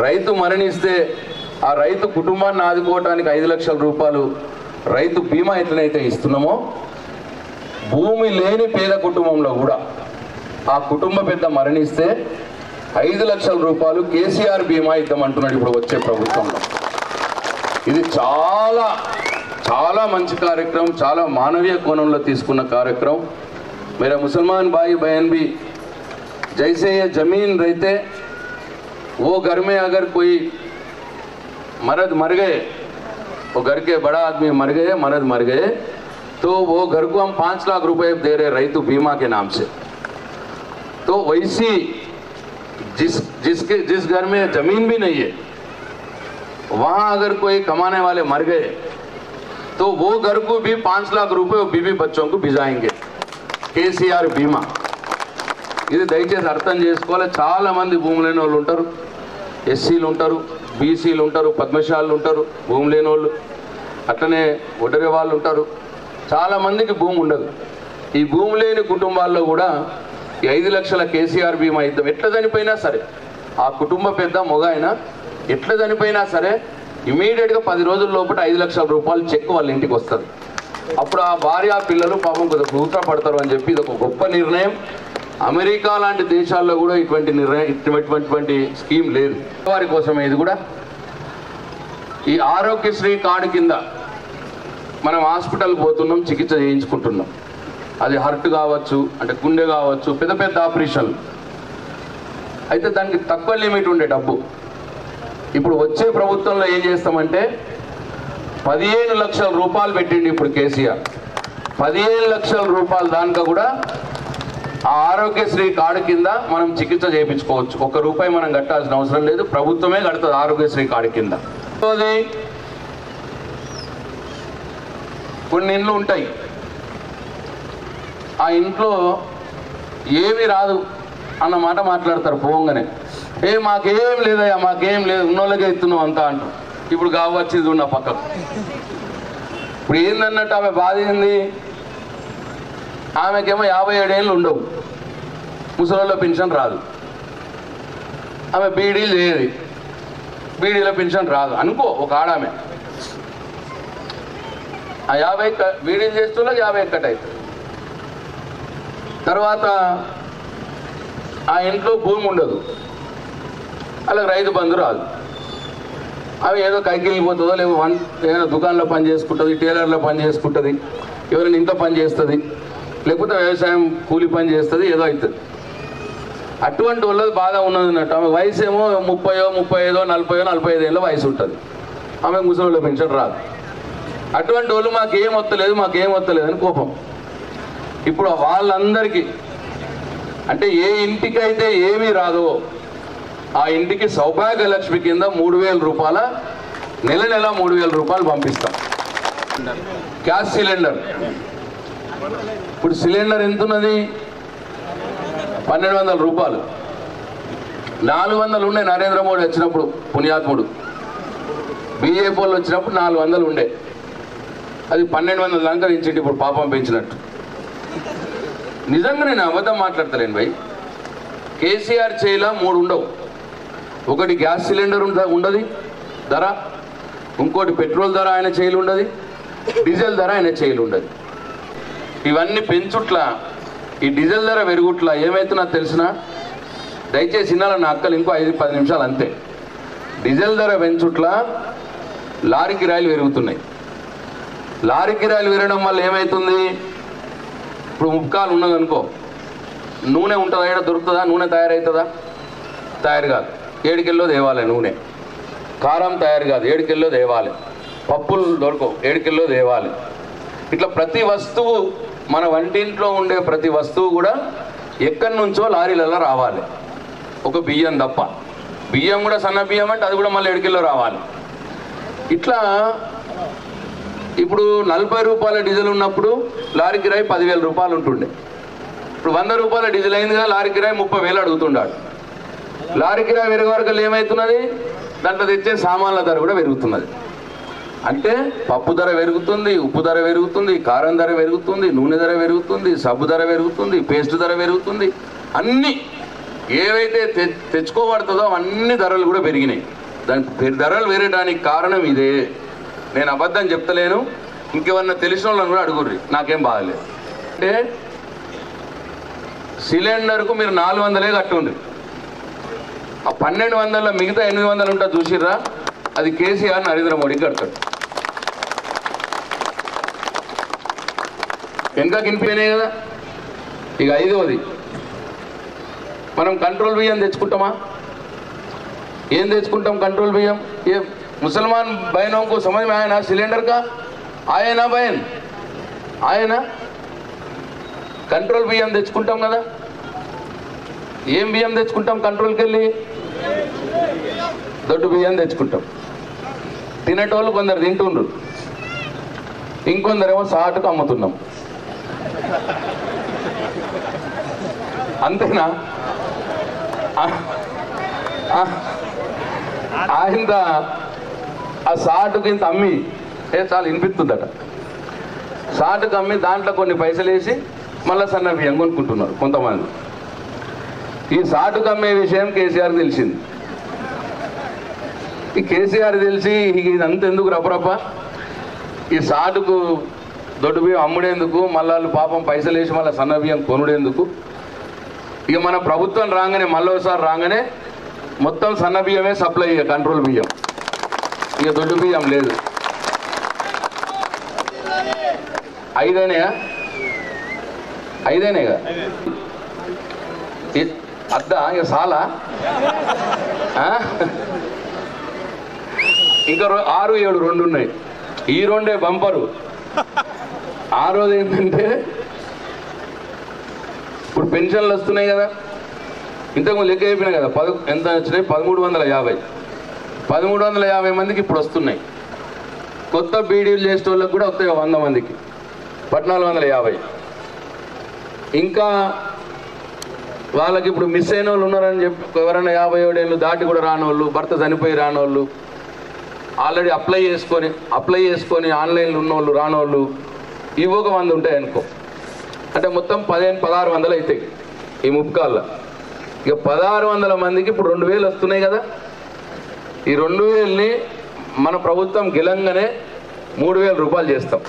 రైతు మరణిస్తే ఆ రైతు కుటుంబాన్ని ఆదుకోవటానికి 5 లక్షల రూపాయలు రైతు బీమా ఎట్లనైతే ఇస్తున్నామో, భూమి లేని పేద కుటుంబంలో కూడా ఆ కుటుంబ పెద్ద మరణిస్తే 5 లక్షల రూపాయలు కేసీఆర్ బీమా ఇద్దామంటున్నాడు ఇప్పుడు వచ్చే ప్రభుత్వంలో. ఇది చాలా చాలా మంచి కార్యక్రమం, చాలా మానవీయ కోణంలో తీసుకున్న కార్యక్రమం. मेरा मुसलमान भाई बहन भी जैसे ये ज़मीन रहते वो घर में अगर कोई मर्द मर गए वो घर के बड़ा आदमी मर गए, मर्द मर गए, तो वो घर को हम 5 लाख रुपए दे रहे रईतु बीमा के नाम से। तो वैसी जिस घर में जमीन भी नहीं है, वहां अगर कोई कमाने वाले मर गए तो वो घर को भी 5 लाख रुपए और बीवी बच्चों को भिजाएंगे కేసీఆర్ బీమా। ఇది దయచేసి అర్థం చేసుకోవాలి। చాలా మంది భూమి లేని వాళ్ళు ఉంటారు, ఎస్సీలు ఉంటారు, బీసీలు ఉంటారు, పద్మశాలు ఉంటారు, భూమి లేని వాళ్ళు, అట్లనే ఒడరే వాళ్ళు ఉంటారు, చాలా మందికి భూమి ఉండదు। ఈ భూమి లేని కుటుంబాల్లో కూడా ఈ 5 లక్షల కేసీఆర్ బీమా ఇద్దాం। ఎట్లా చనిపోయినా సరే ఆ కుటుంబ పెద్ద మొగ అయినా ఎట్లా చనిపోయినా సరే ఇమీడియట్గా 10 రోజుల లోపల 5 లక్షల రూపాయలు చెక్ వాళ్ళ ఇంటికి వస్తుంది। అప్పుడు ఆ భార్య పిల్లలు పాపం కొద్దిగా కూతుర పడతారు అని చెప్పి ఇది ఒక గొప్ప నిర్ణయం। అమెరికా లాంటి దేశాల్లో కూడా ఇటువంటి స్కీమ్ లేదు। వారి కోసమే ఇది కూడా। ఈ ఆరోగ్యశ్రీ కార్డు కింద మనం హాస్పిటల్ పోతున్నాం, చికిత్స చేయించుకుంటున్నాం, అది హార్ట్ కావచ్చు, అంటే గుండె కావచ్చు, పెద్ద పెద్ద ఆపరేషన్లు అయితే దానికి తక్కువ లిమిట్ ఉండే డబ్బు। ఇప్పుడు వచ్చే ప్రభుత్వంలో ఏం చేస్తామంటే 15 లక్షల రూపాయలు పెట్టిండి ఇప్పుడు కేసీఆర్। 15 లక్షల రూపాయలు దానిక కూడా ఆ ఆరోగ్యశ్రీ కార్డు కింద మనం చికిత్స చేయించుకోవచ్చు। 1 రూపాయి మనం కట్టాల్సిన అవసరం లేదు, ప్రభుత్వమే కడుతుంది ఆరోగ్యశ్రీ కార్డు కింద। కొన్ని ఇండ్లు ఉంటాయి, ఆ ఇంట్లో ఏమీ రాదు అన్న మాట మాట్లాడతారు పోగానే, మాకేం లేదయ్యా, మాకేం లేదు, ఉన్నోళ్ళకే ఇస్తున్నాం అంతా అంటారు। ఇప్పుడు కావచ్చింది ఉన్న పక్కకు। ఇప్పుడు ఏందన్నట్టు ఆమె బాధ ఏంది, ఆమెకేమో 57 ఏళ్ళు ఉండవు, ముసలిళ్ళ పెన్షన్ రాదు, ఆమె బీడీలు చేయదు, బీడీల పెన్షన్ రాదు అనుకో ఒక ఆడామె, ఆ 50 బీడీలు చేస్తున్నా 50 కట్ అవుతుంది। తర్వాత ఆ ఇంట్లో భూమి ఉండదు, అలా రైతు బంధు రాదు, అవి ఏదో కైకిలికి పోతుందో లేదో ఏదైనా దుకాణంలో పని చేసుకుంటుంది, టైలర్లో పని చేసుకుంటుంది, ఎవరైనా ఇంట్లో పని చేస్తుంది, లేకపోతే వ్యవసాయం కూలి పని చేస్తుంది, ఏదో అవుతుంది। అటువంటి వాళ్ళది బాధ ఉన్నది అన్నట్టు। ఆమె వయసు ఏమో 30, 35, 40, 45 ఏళ్ళ వయసు ఉంటుంది, ఆమె ముసలిళ్ళ పెన్షన్ రాదు। అటువంటి వాళ్ళు మాకేం వస్తలేదు అని కోపం। ఇప్పుడు వాళ్ళందరికీ అంటే ఏ ఇంటికైతే ఏమీ రాదో ఆ ఇంటికి సౌభాగ్య లక్ష్మి కింద 3000 రూపాయల నెల 3000 రూపాయలు పంపిస్తాం। గ్యాస్ సిలిండర్ ఇప్పుడు సిలిండర్ ఎంతున్నది 1200 రూపాయలు, 400 ఉండే నరేంద్ర మోడీ వచ్చినప్పుడు, పుణ్యాత్ముడు బీజేపీ వాళ్ళు వచ్చినప్పుడు 400 ఉండే, అది 1200 దాకా పెంచింటి ఇప్పుడు పాపం పెంచినట్టు। నిజంగా నేను అబద్ధం మాట్లాడతలేను భయ్, కేసీఆర్ చేయిలా 3 ఉండవు, ఒకటి గ్యాస్ సిలిండర్ ఉండదు ధర, ఇంకోటి పెట్రోల్ ధర ఆయన చేయలు ఉండదు, డీజిల్ ధర ఆయన చేయలు ఉండదు। ఇవన్నీ పెంచుట్ల ఈ డీజిల్ ధర పెరుగుట్ల ఏమవుతున్నా తెలిసిన, దయచేసి ఇన్నాళ్ళ నా అక్కలు ఇంకో 5-10 నిమిషాలు అంతే। డీజిల్ ధర పెంచుట్ల లారీ కిరాయిలు పెరుగుతున్నాయి, లారీ కిరాయిలు పెరగడం వల్ల ఏమవుతుంది, ఇప్పుడు ముక్కాలు ఉన్నదనుకో, నూనె ఉంటుందా, ఏడ దొరుకుతుందా, నూనె తయారవుతుందా, తయారు కాదు, 7 కిలో తేవాలి నూనె, కారం తయారు కాదు 7 కిలో తేవాలి, పప్పులు దొరకవు 7 కిలో తేవాలి। ఇట్లా ప్రతి వస్తువు మన వంటింట్లో ఉండే ప్రతి వస్తువు కూడా ఎక్కడి నుంచో లారీలలో రావాలి, ఒక బియ్యం తప్ప, బియ్యం కూడా సన్న బియ్యం అంటే అది కూడా మళ్ళీ 7 కిలో రావాలి। ఇట్లా ఇప్పుడు 40 రూపాయల డీజిల్ ఉన్నప్పుడు లారీ కిరాయి 10,000 రూపాయలు ఉంటుండే, ఇప్పుడు 100 రూపాయల డీజిల్ అయింది కదా, లారీ కిరాయి 30,000 అడుగుతున్నాడు। లారీ కిరాయి పెరిగే వరకు ఏమవుతున్నది, దాంట్లో తెచ్చే సామాన్ల ధర కూడా పెరుగుతున్నది। అంటే పప్పు ధర పెరుగుతుంది, ఉప్పు ధర పెరుగుతుంది, కారం ధర పెరుగుతుంది, నూనె ధర పెరుగుతుంది, సబ్బు ధర పెరుగుతుంది, పేస్ట్ ధర పెరుగుతుంది, అన్నీ ఏవైతే తెచ్చుకోబడుతుందో అన్ని ధరలు కూడా పెరిగినాయి। దాని ధరలు పెరగడానికి కారణం ఇదే, నేను అబద్ధం చెప్తలేను, ఇంకేమన్నా తెలిసిన వాళ్ళని కూడా అడుగుర్రి, నాకేం బాధలేదు। అంటే సిలిండర్కు మీరు 400 కట్టుండ్రి, ఆ 1200 మిగతా 800 ఉంటా చూసిర్రా, అది కేసీఆర్ నరేంద్ర మోడీకి కడతాడు। వెనక కినిపోయినాయి కదా। ఇక 5వది, మనం కంట్రోల్ బియ్యం తెచ్చుకుంటామా, ఏం తెచ్చుకుంటాం కంట్రోల్ బియ్యం, मुसलमान बहनों को समझ में आया ना सिलेंडर का? आया ना बहन? आया ना? कंट्रोल బియ్యం తెచ్చుకుంటాం కదా, ఏం బియ్యం తెచ్చుకుంటాం కంట్రోల్కి వెళ్ళి? దొడ్డు బియ్యం తెచ్చుకుంటాం. తినేటోళ్ళు కొందరు తింటుండ్రు, ఇంకొందరేమో సాటుకు అమ్ముతున్నాం. అంతేనా? ఆయన ఆ సాటుకి ఇంత అమ్మి చాలా వినిపిస్తుందట. సాటుకు అమ్మి దాంట్లో కొన్ని పైసలు వేసి మళ్ళీ సన్న బియ్యం కొనుక్కుంటున్నారు కొంతమంది. ఈ సాటుకు అమ్మే విషయం కేసీఆర్ తెలిసింది. ఈ కేసీఆర్ తెలిసి ఇదంతా ఎందుకు రపరప, ఈ సాటుకు దొడ్డు బియ్యం అమ్ముడేందుకు, మళ్ళీ పాపం పైసలు వేసి మళ్ళీ సన్న బియ్యం కొనుడేందుకు? ఇక మన ప్రభుత్వం రాగానే మళ్ళీసారి రాగానే మొత్తం సన్న బియ్యమే సప్లై, కంట్రోల్ బియ్యం, ఇక దొడ్డు బియ్యం లేదు. ఐదేనేగా అద్దా ఇక చాలా ఇంకా 6, 7 2 ఉన్నాయి. ఈ 2 బంపరు. ఆ రోజు ఏంటంటే ఇప్పుడు పెన్షన్లు వస్తున్నాయి కదా, ఇంతకుముందు లెక్క అయిపోయినాయి కదా, ఎంత వచ్చినాయి? 1350. 1350 మందికి ఇప్పుడు వస్తున్నాయి. కొత్త బీడీలు చేసే వాళ్ళకి కూడా వస్తాయి 100 మందికి 1450. ఇంకా వాళ్ళకి ఇప్పుడు మిస్ అయిన వాళ్ళు ఉన్నారని చెప్పి ఎవరైనా 57 ఏళ్ళు దాటి కూడా రానోళ్ళు, భర్త చనిపోయి రానోళ్ళు, ఆల్రెడీ అప్లై చేసుకొని ఆన్లైన్లో ఉన్నోళ్ళు రానోళ్ళు, ఇవి ఒక 100 ఉంటాయి అనుకో. అంటే మొత్తం 1600 అవుతాయి ఈ ముప్కాల్లో. ఇక 1600 మందికి ఇప్పుడు 2000 వస్తున్నాయి కదా. ఈ 2000ని మన ప్రభుత్వం గెలంగానే 3000 రూపాయలు చేస్తాం.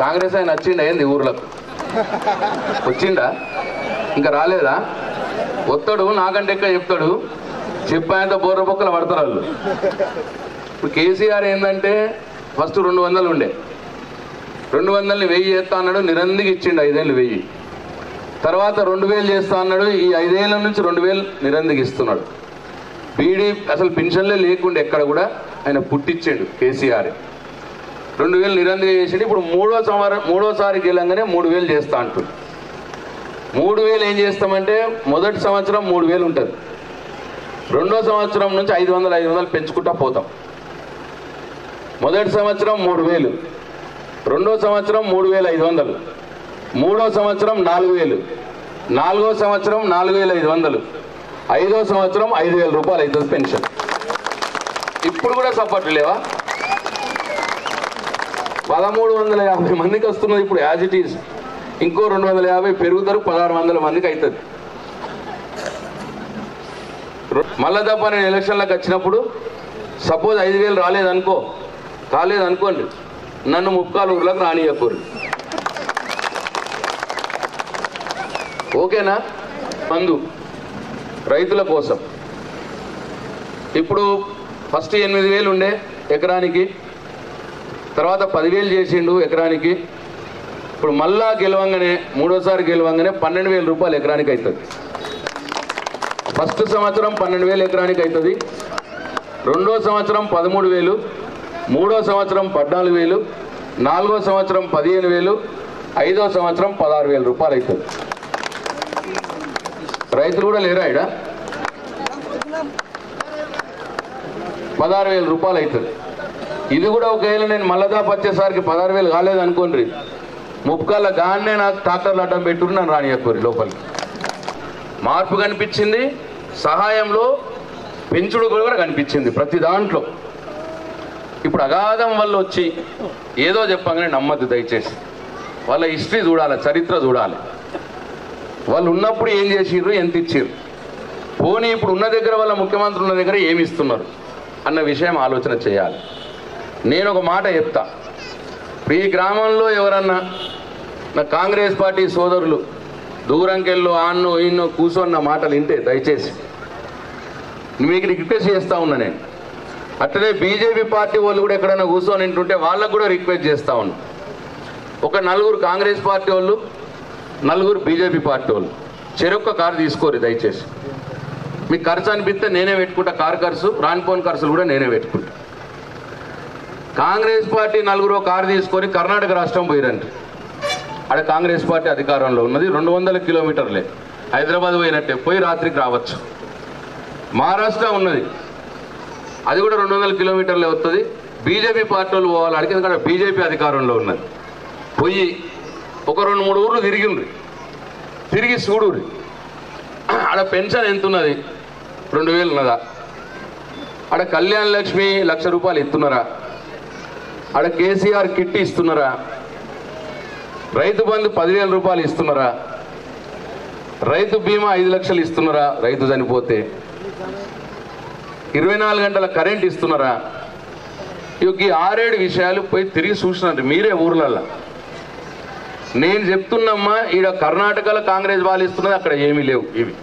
కాంగ్రెస్ ఆయన వచ్చిండా ఏంది ఊర్లకు? వచ్చిండా? ఇంకా రాలేదా? వస్తాడు, నాకంటే ఎక్కువ చెప్తాడు, చెప్పాయంత బోర్ర బొక్కలు పడతారు వాళ్ళు. ఇప్పుడు కేసీఆర్ ఏంటంటే ఫస్ట్ 200 ఉండే, 200ని 1000 చేస్తా అన్నాడు, నిరందికి ఇచ్చిండు 5 ఏళ్ళు 1000. తర్వాత 2000 చేస్తా అన్నాడు, ఈ 5 ఏళ్ళ నుంచి 2000 నిరందికి ఇస్తున్నాడు. బీడీ అసలు పెన్షన్లే లేకుండా ఎక్కడ కూడా ఆయన పుట్టించాడు కేసీఆర్. 2000 నిరందిగా చేసిండు. ఇప్పుడు మూడోసారి గెలంగానే 3000 చేస్తా అంటుంది. 3000 ఏం చేస్తామంటే మొదటి సంవత్సరం 3000 ఉంటుంది, రెండో సంవత్సరం నుంచి 500 పెంచుకుంటా పోతాం. మొదటి సంవత్సరం 3000, రెండో సంవత్సరం 3500, మూడో సంవత్సరం 4000, నాలుగో సంవత్సరం 4500, ఐదో సంవత్సరం 5000 రూపాయలు అవుతుంది పెన్షన్. ఇప్పుడు కూడా సపోర్ట్ లేవా? 1350 మందికి వస్తున్నది ఇప్పుడు యాజ్ ఇట్ ఈజ్. ఇంకో 250 పెరుగుతారు, 1600 మందికి అవుతుంది. మళ్ళా తప్ప నేను ఎలక్షన్లకు వచ్చినప్పుడు సపోజ్ 5000 కాలేదనుకోండి, నన్ను 30 ఊర్లకు రానియకూరు. ఓకేనా? మందు రైతుల కోసం ఇప్పుడు ఫస్ట్ 8000 ఉండే ఎకరానికి, తర్వాత 10,000 చేసిండు ఎకరానికి. ఇప్పుడు మళ్ళా గెలవంగానే మూడోసారి గెలవంగానే 12,000 రూపాయలు ఎకరానికి అవుతుంది. ఫస్ట్ సంవత్సరం 12,000 ఎకరానికి అవుతుంది, రెండో సంవత్సరం 13,000, మూడో సంవత్సరం 14,000, నాలుగో సంవత్సరం 15,000, ఐదో సంవత్సరం 16,000 రూపాయలు అవుతుంది. రైతులు కూడా లేరా ఇడ? 16,000 రూపాయలు అవుతుంది. ఇది కూడా ఒకవేళ నేను మల్లదాపు వచ్చేసరికి 16,000 కాలేదనుకోండి, ముప్కాల గాన్నే నాకు ట్రాక్టర్లు అడ్డం పెట్టుకుని నన్ను రానియకూరి లోపలికి. మార్పు కనిపించింది, సహాయంలో పెంచుడు కూడా కనిపించింది ప్రతి దాంట్లో. ఇప్పుడు అగాధం వల్ల వచ్చి ఏదో చెప్పగానే నమ్మద్దు దయచేసి. వాళ్ళ హిస్టరీ చూడాలి, చరిత్ర చూడాలి. వాళ్ళు ఉన్నప్పుడు ఏం చేసిర్రు, ఎంత ఇచ్చిర్రు, పోనీ ఇప్పుడు ఉన్న దగ్గర వాళ్ళ ముఖ్యమంత్రి ఉన్న దగ్గర ఏమి ఇస్తున్నారు అన్న విషయం ఆలోచన చేయాలి. నేను ఒక మాట చెప్తా, ఈ గ్రామంలో ఎవరన్నా నా కాంగ్రెస్ పార్టీ సోదరులు దూరంకెళ్ళో ఆన్నో ఈన్నో కూర్చొన్న మాటలు వింటే దయచేసి మీకు రిక్వెస్ట్ చేస్తూ ఉన్నా. నేను అట్లనే బీజేపీ పార్టీ వాళ్ళు కూడా ఎక్కడైనా కూర్చొని వింటుంటే వాళ్ళకు కూడా రిక్వెస్ట్ చేస్తూ ఉన్నా. ఒక 4 కాంగ్రెస్ పార్టీ వాళ్ళు, 4 బీజేపీ పార్టీ వాళ్ళు చెరొక్క కారు తీసుకోరు దయచేసి. మీకు ఖర్చు అనిపిస్తే నేనే పెట్టుకుంటా, కారు ఖర్చు, రానిపోని ఖర్చులు కూడా నేనే పెట్టుకుంటా. కాంగ్రెస్ పార్టీ నలుగురు కారు తీసుకొని కర్ణాటక రాష్ట్రం పోయిరండి. అక్కడ కాంగ్రెస్ పార్టీ అధికారంలో ఉన్నది, 200 కిలోమీటర్లే, హైదరాబాద్ పోయినట్టే, పోయి రాత్రికి రావచ్చు. మహారాష్ట్ర ఉన్నది, అది కూడా 200 కిలోమీటర్లే వస్తుంది. బీజేపీ పార్టీ వాళ్ళు పోవాలి అడిగి, ఎందుకంటే బీజేపీ అధికారంలో ఉన్నది. పోయి ఒక 2-3 ఊర్లు తిరిగిండ్రి, తిరిగి చూడుర్రి. ఆడ పెన్షన్ ఎంత ఉన్నది? 2000 ఉన్నదా? ఆడ కళ్యాణ లక్ష్మి 1,00,000 రూపాయలు ఇస్తున్నారా? ఆడ కేసీఆర్ కిట్ ఇస్తున్నారా? రైతు బంధు 10,000 రూపాయలు ఇస్తున్నారా? రైతు బీమా 5 లక్షలు ఇస్తున్నారా? రైతు చనిపోతే 24 గంటల కరెంట్ ఇస్తున్నారా? ఈ 6-7 విషయాలు పోయి తిరిగి చూసినారు మీరే ఊర్లల్లో. నేను చెప్తున్నమ్మా, ఈడ కర్ణాటకలో కాంగ్రెస్ వాళ్ళు ఇస్తున్నది, అక్కడ ఏమీ లేవు ఇవి.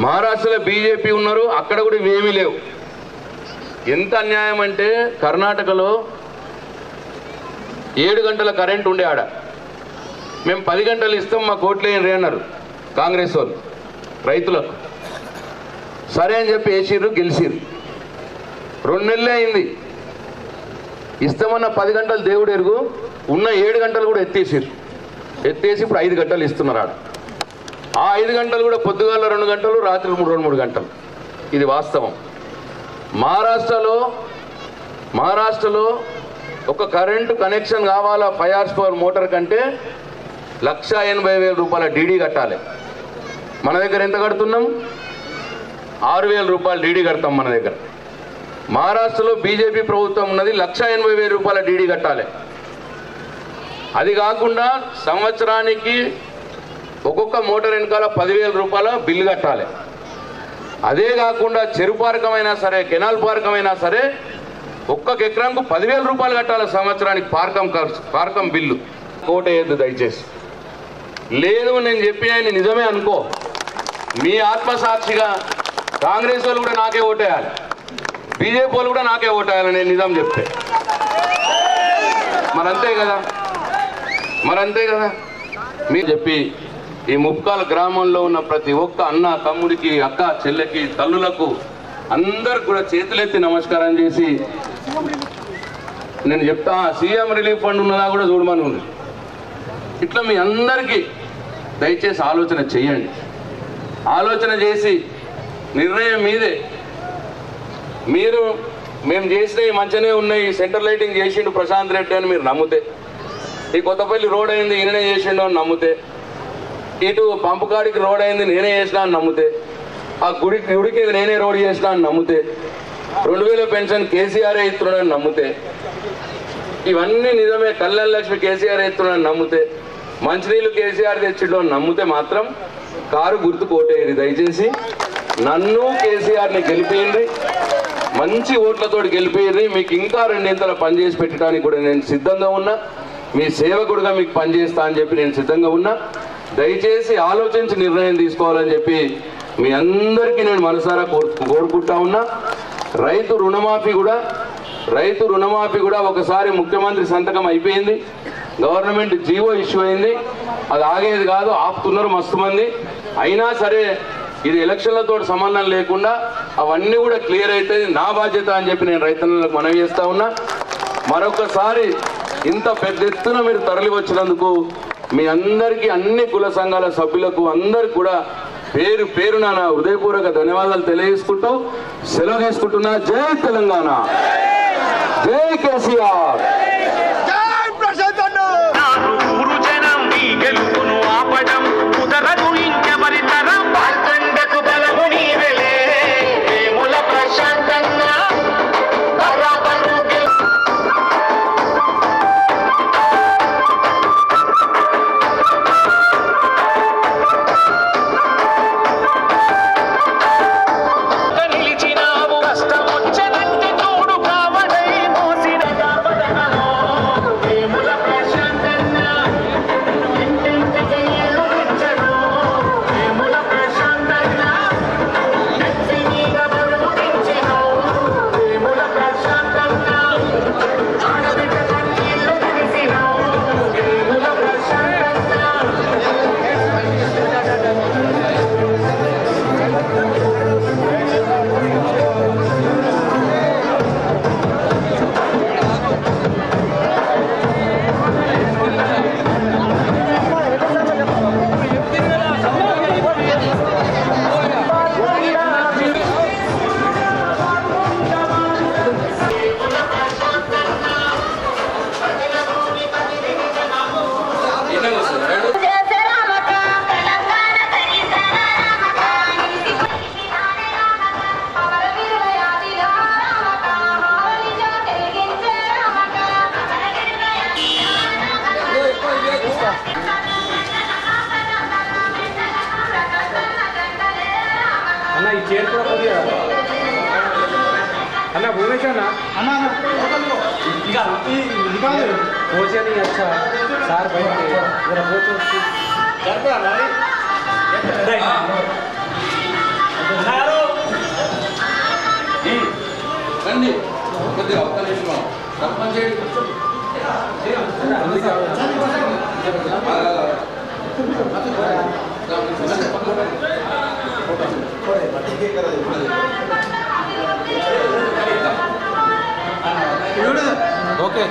మహారాష్ట్రలో బీజేపీ ఉన్నారు, అక్కడ కూడా ఇవేమీ లేవు. ఎంత అన్యాయం అంటే, కర్ణాటకలో 7 గంటల కరెంట్ ఉండే ఆడ, మేము 10 గంటలు ఇస్తాం, మా కోట్లు వేయండి అన్నారు కాంగ్రెస్ వాళ్ళు రైతులకు. సరే అని చెప్పి వేసిర్రు, గెలిచిర్రు. 2 నెలలే అయింది. ఇస్తామన్న 10 గంటలు దేవుడు ఎరుగు, ఉన్న 7 గంటలు కూడా ఎత్తేసిర్రు. ఎత్తేసి ఇప్పుడు 5 గంటలు ఇస్తున్నారు ఆడ. ఆ 5 గంటలు కూడా పొద్దుగాల 2 గంటలు, రాత్రి 3 గంటలు. ఇది వాస్తవం. మహారాష్ట్రలో ఒక కరెంటు కనెక్షన్ కావాలా 5 హార్స్ పవర్ మోటార్ కంటే 1,80,000 రూపాయల డీడీ కట్టాలి. మన దగ్గర ఎంత కడుతున్నాం? 6,000 రూపాయలు డీడీ కడతాం మన దగ్గర. మహారాష్ట్రలో బీజేపీ ప్రభుత్వం ఉన్నది, 1,80,000 రూపాయల డీడీ కట్టాలి. అది కాకుండా సంవత్సరానికి ఒక్కొక్క మోటార్ వెనకాల 10,000 రూపాయల బిల్లు కట్టాలి. అదే కాకుండా చెరు పార్కమైనా సరే, కెనాల్ పార్కమైనా సరే, ఒక్కొక్క ఎకరానికి 10,000 రూపాయలు కట్టాలి సంవత్సరానికి పార్కం బిల్లు. కోటేయద్దు దయచేసి. లేదు నేను చెప్పి ఆయన నిజమే అనుకో, మీ ఆత్మసాక్షిగా కాంగ్రెస్ వాళ్ళు కూడా నాకే ఓటేయాలి, బీజేపీ వాళ్ళు కూడా నాకే ఓటేయాలి నేను నిజం చెప్తే. మరంతే కదా. మీరు చెప్పి ఈ ముప్కాల గ్రామంలో ఉన్న ప్రతి ఒక్క అన్న, తమ్ముడికి, అక్క, చెల్లెకి, తల్లులకు అందరికి కూడా చేతులెత్తి నమస్కారం చేసి నేను చెప్తా, సీఎం రిలీఫ్ ఫండ్ ఉన్నదా కూడా చూడమని ఉంది. ఇట్లా మీ అందరికీ దయచేసి ఆలోచన చేయండి. ఆలోచన చేసి నిర్ణయం మీదే. మేము చేసినవి మంచిగానే ఉన్నాయి, సెంటర్ లైటింగ్ చేసిండు ప్రశాంత్ రెడ్డి అని మీరు నమ్మితే, ఈ కొత్తపల్లి రోడ్ అయింది ఈయననే చేసిండు అని నమ్మితే, ఇటు పంపుకాడికి రోడ్ అయింది నేనే చేసినా అని నమ్మితే, ఆ గుడికి నేనే రోడ్ చేసినా అని నమ్మితే, 2000 పెన్షన్ కేసీఆర్ ఇస్తున్నాడని నమ్మితే, ఇవన్నీ నిజమే, కళ్యాణ లక్ష్మి కేసీఆర్ ఇస్తున్నాడని నమ్మితే, మంచినీళ్ళు కేసీఆర్ తెచ్చిడు అని నమ్మితే మాత్రం కారు గుర్తు కోటేయండి. దయచేసి నన్ను కేసీఆర్ని గెలిపేయండి, మంచి ఓట్లతో గెలిపేయండి. మీకు ఇంకా 2 ఇంతల పనిచేసి పెట్టడానికి కూడా నేను సిద్ధంగా ఉన్నా, మీ సేవకుడుగా మీకు పనిచేస్తా అని చెప్పి నేను సిద్ధంగా ఉన్నా. దయచేసి ఆలోచించి నిర్ణయం తీసుకోవాలని చెప్పి మీ అందరికీ నేను మనసారా కోరుకుంటా ఉన్నా. రైతు రుణమాఫీ కూడా ఒకసారి ముఖ్యమంత్రి సంతకం అయిపోయింది, గవర్నమెంట్ జీవో ఇష్యూ అయింది. అది ఆగేది కాదు, ఆపుతున్నారు మస్తు మంది. అయినా సరే ఇది ఎలక్షన్లతో సంబంధం లేకుండా అవన్నీ కూడా క్లియర్ అవుతుంది, నా బాధ్యత అని చెప్పి నేను రైతన్నలకు మనవి చేస్తా ఉన్నా. మరొకసారి ఇంత పెద్ద ఎత్తున మీరు తరలి వచ్చినందుకు మీ అందరికీ, అన్ని కుల సంఘాల సభ్యులకు అందరికి కూడా పేరు పేరున నా హృదయపూర్వక ధన్యవాదాలు తెలియజేసుకుంటూ సెలవు తీసుకుంటున్నా. జై తెలంగాణ, జై కేసీఆర్.
रमेश अण्णा पहुंचे नहीं अच्छा सार बैठ के जरा पहुंचो
రండి కొద్దిగా ఒక్క నిమిషం సర్పంచ్ ఓకే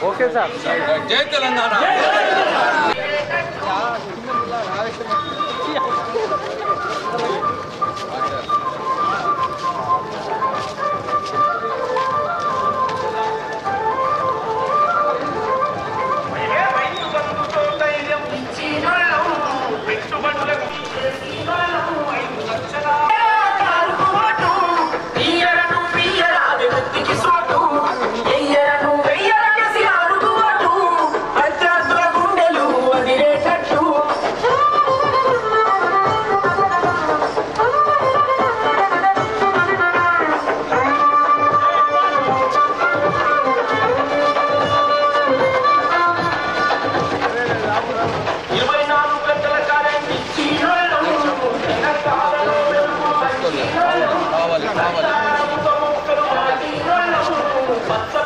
ओके साहब
జై తెలంగాణ
పచ్చ